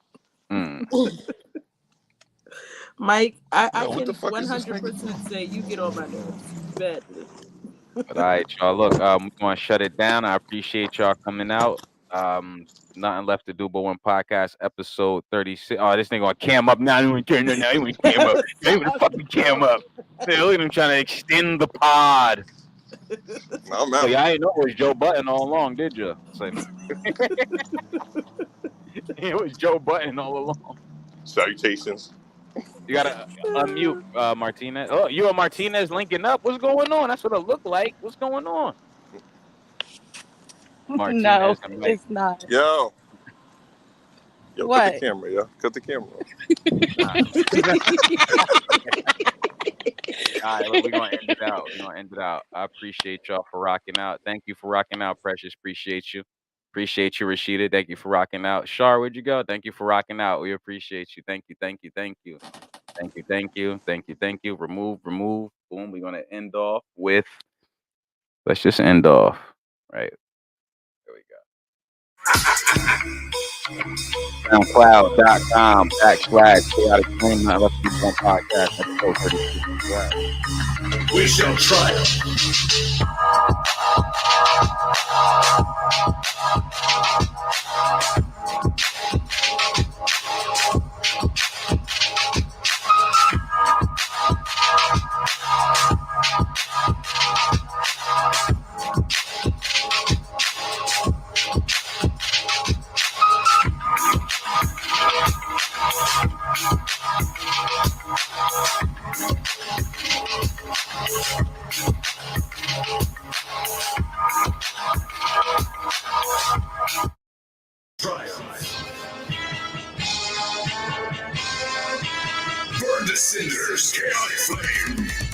Mike, I Yo, what can the fuck is this 100% say you get on my nerves badly. But all right, y'all. Look, we're gonna shut it down. I appreciate y'all coming out. Nothing left to do but one podcast, episode 36. Oh, this nigga on cam up now. He went cam up. He even fucking cam up. Hey, look at him trying to extend the pod. I'm So out. y'all ain't know it was Joe Button all along, did you? So, it was Joe Button all along. Salutations. You gotta unmute Martinez. Oh, you and Martinez linking up. What's going on? That's what it looked like. What's going on? Martinez No, and Mike. it's not. Yo, What? cut the camera, yo. Cut the camera. All right, look, we're gonna end it out. I appreciate y'all for rocking out. Thank you for rocking out, Precious. Appreciate you. Appreciate you, Rashida. Thank you for rocking out. Shar, where'd you go? Thank you for rocking out. We appreciate you. Thank you. Remove. Boom. We're gonna end off with. Let's just end off. Right. There we go. SoundCloud.com/chaotic Let's Keep On Podcast episode 36. We shall triumph. Burn the cinders, chaotic flame.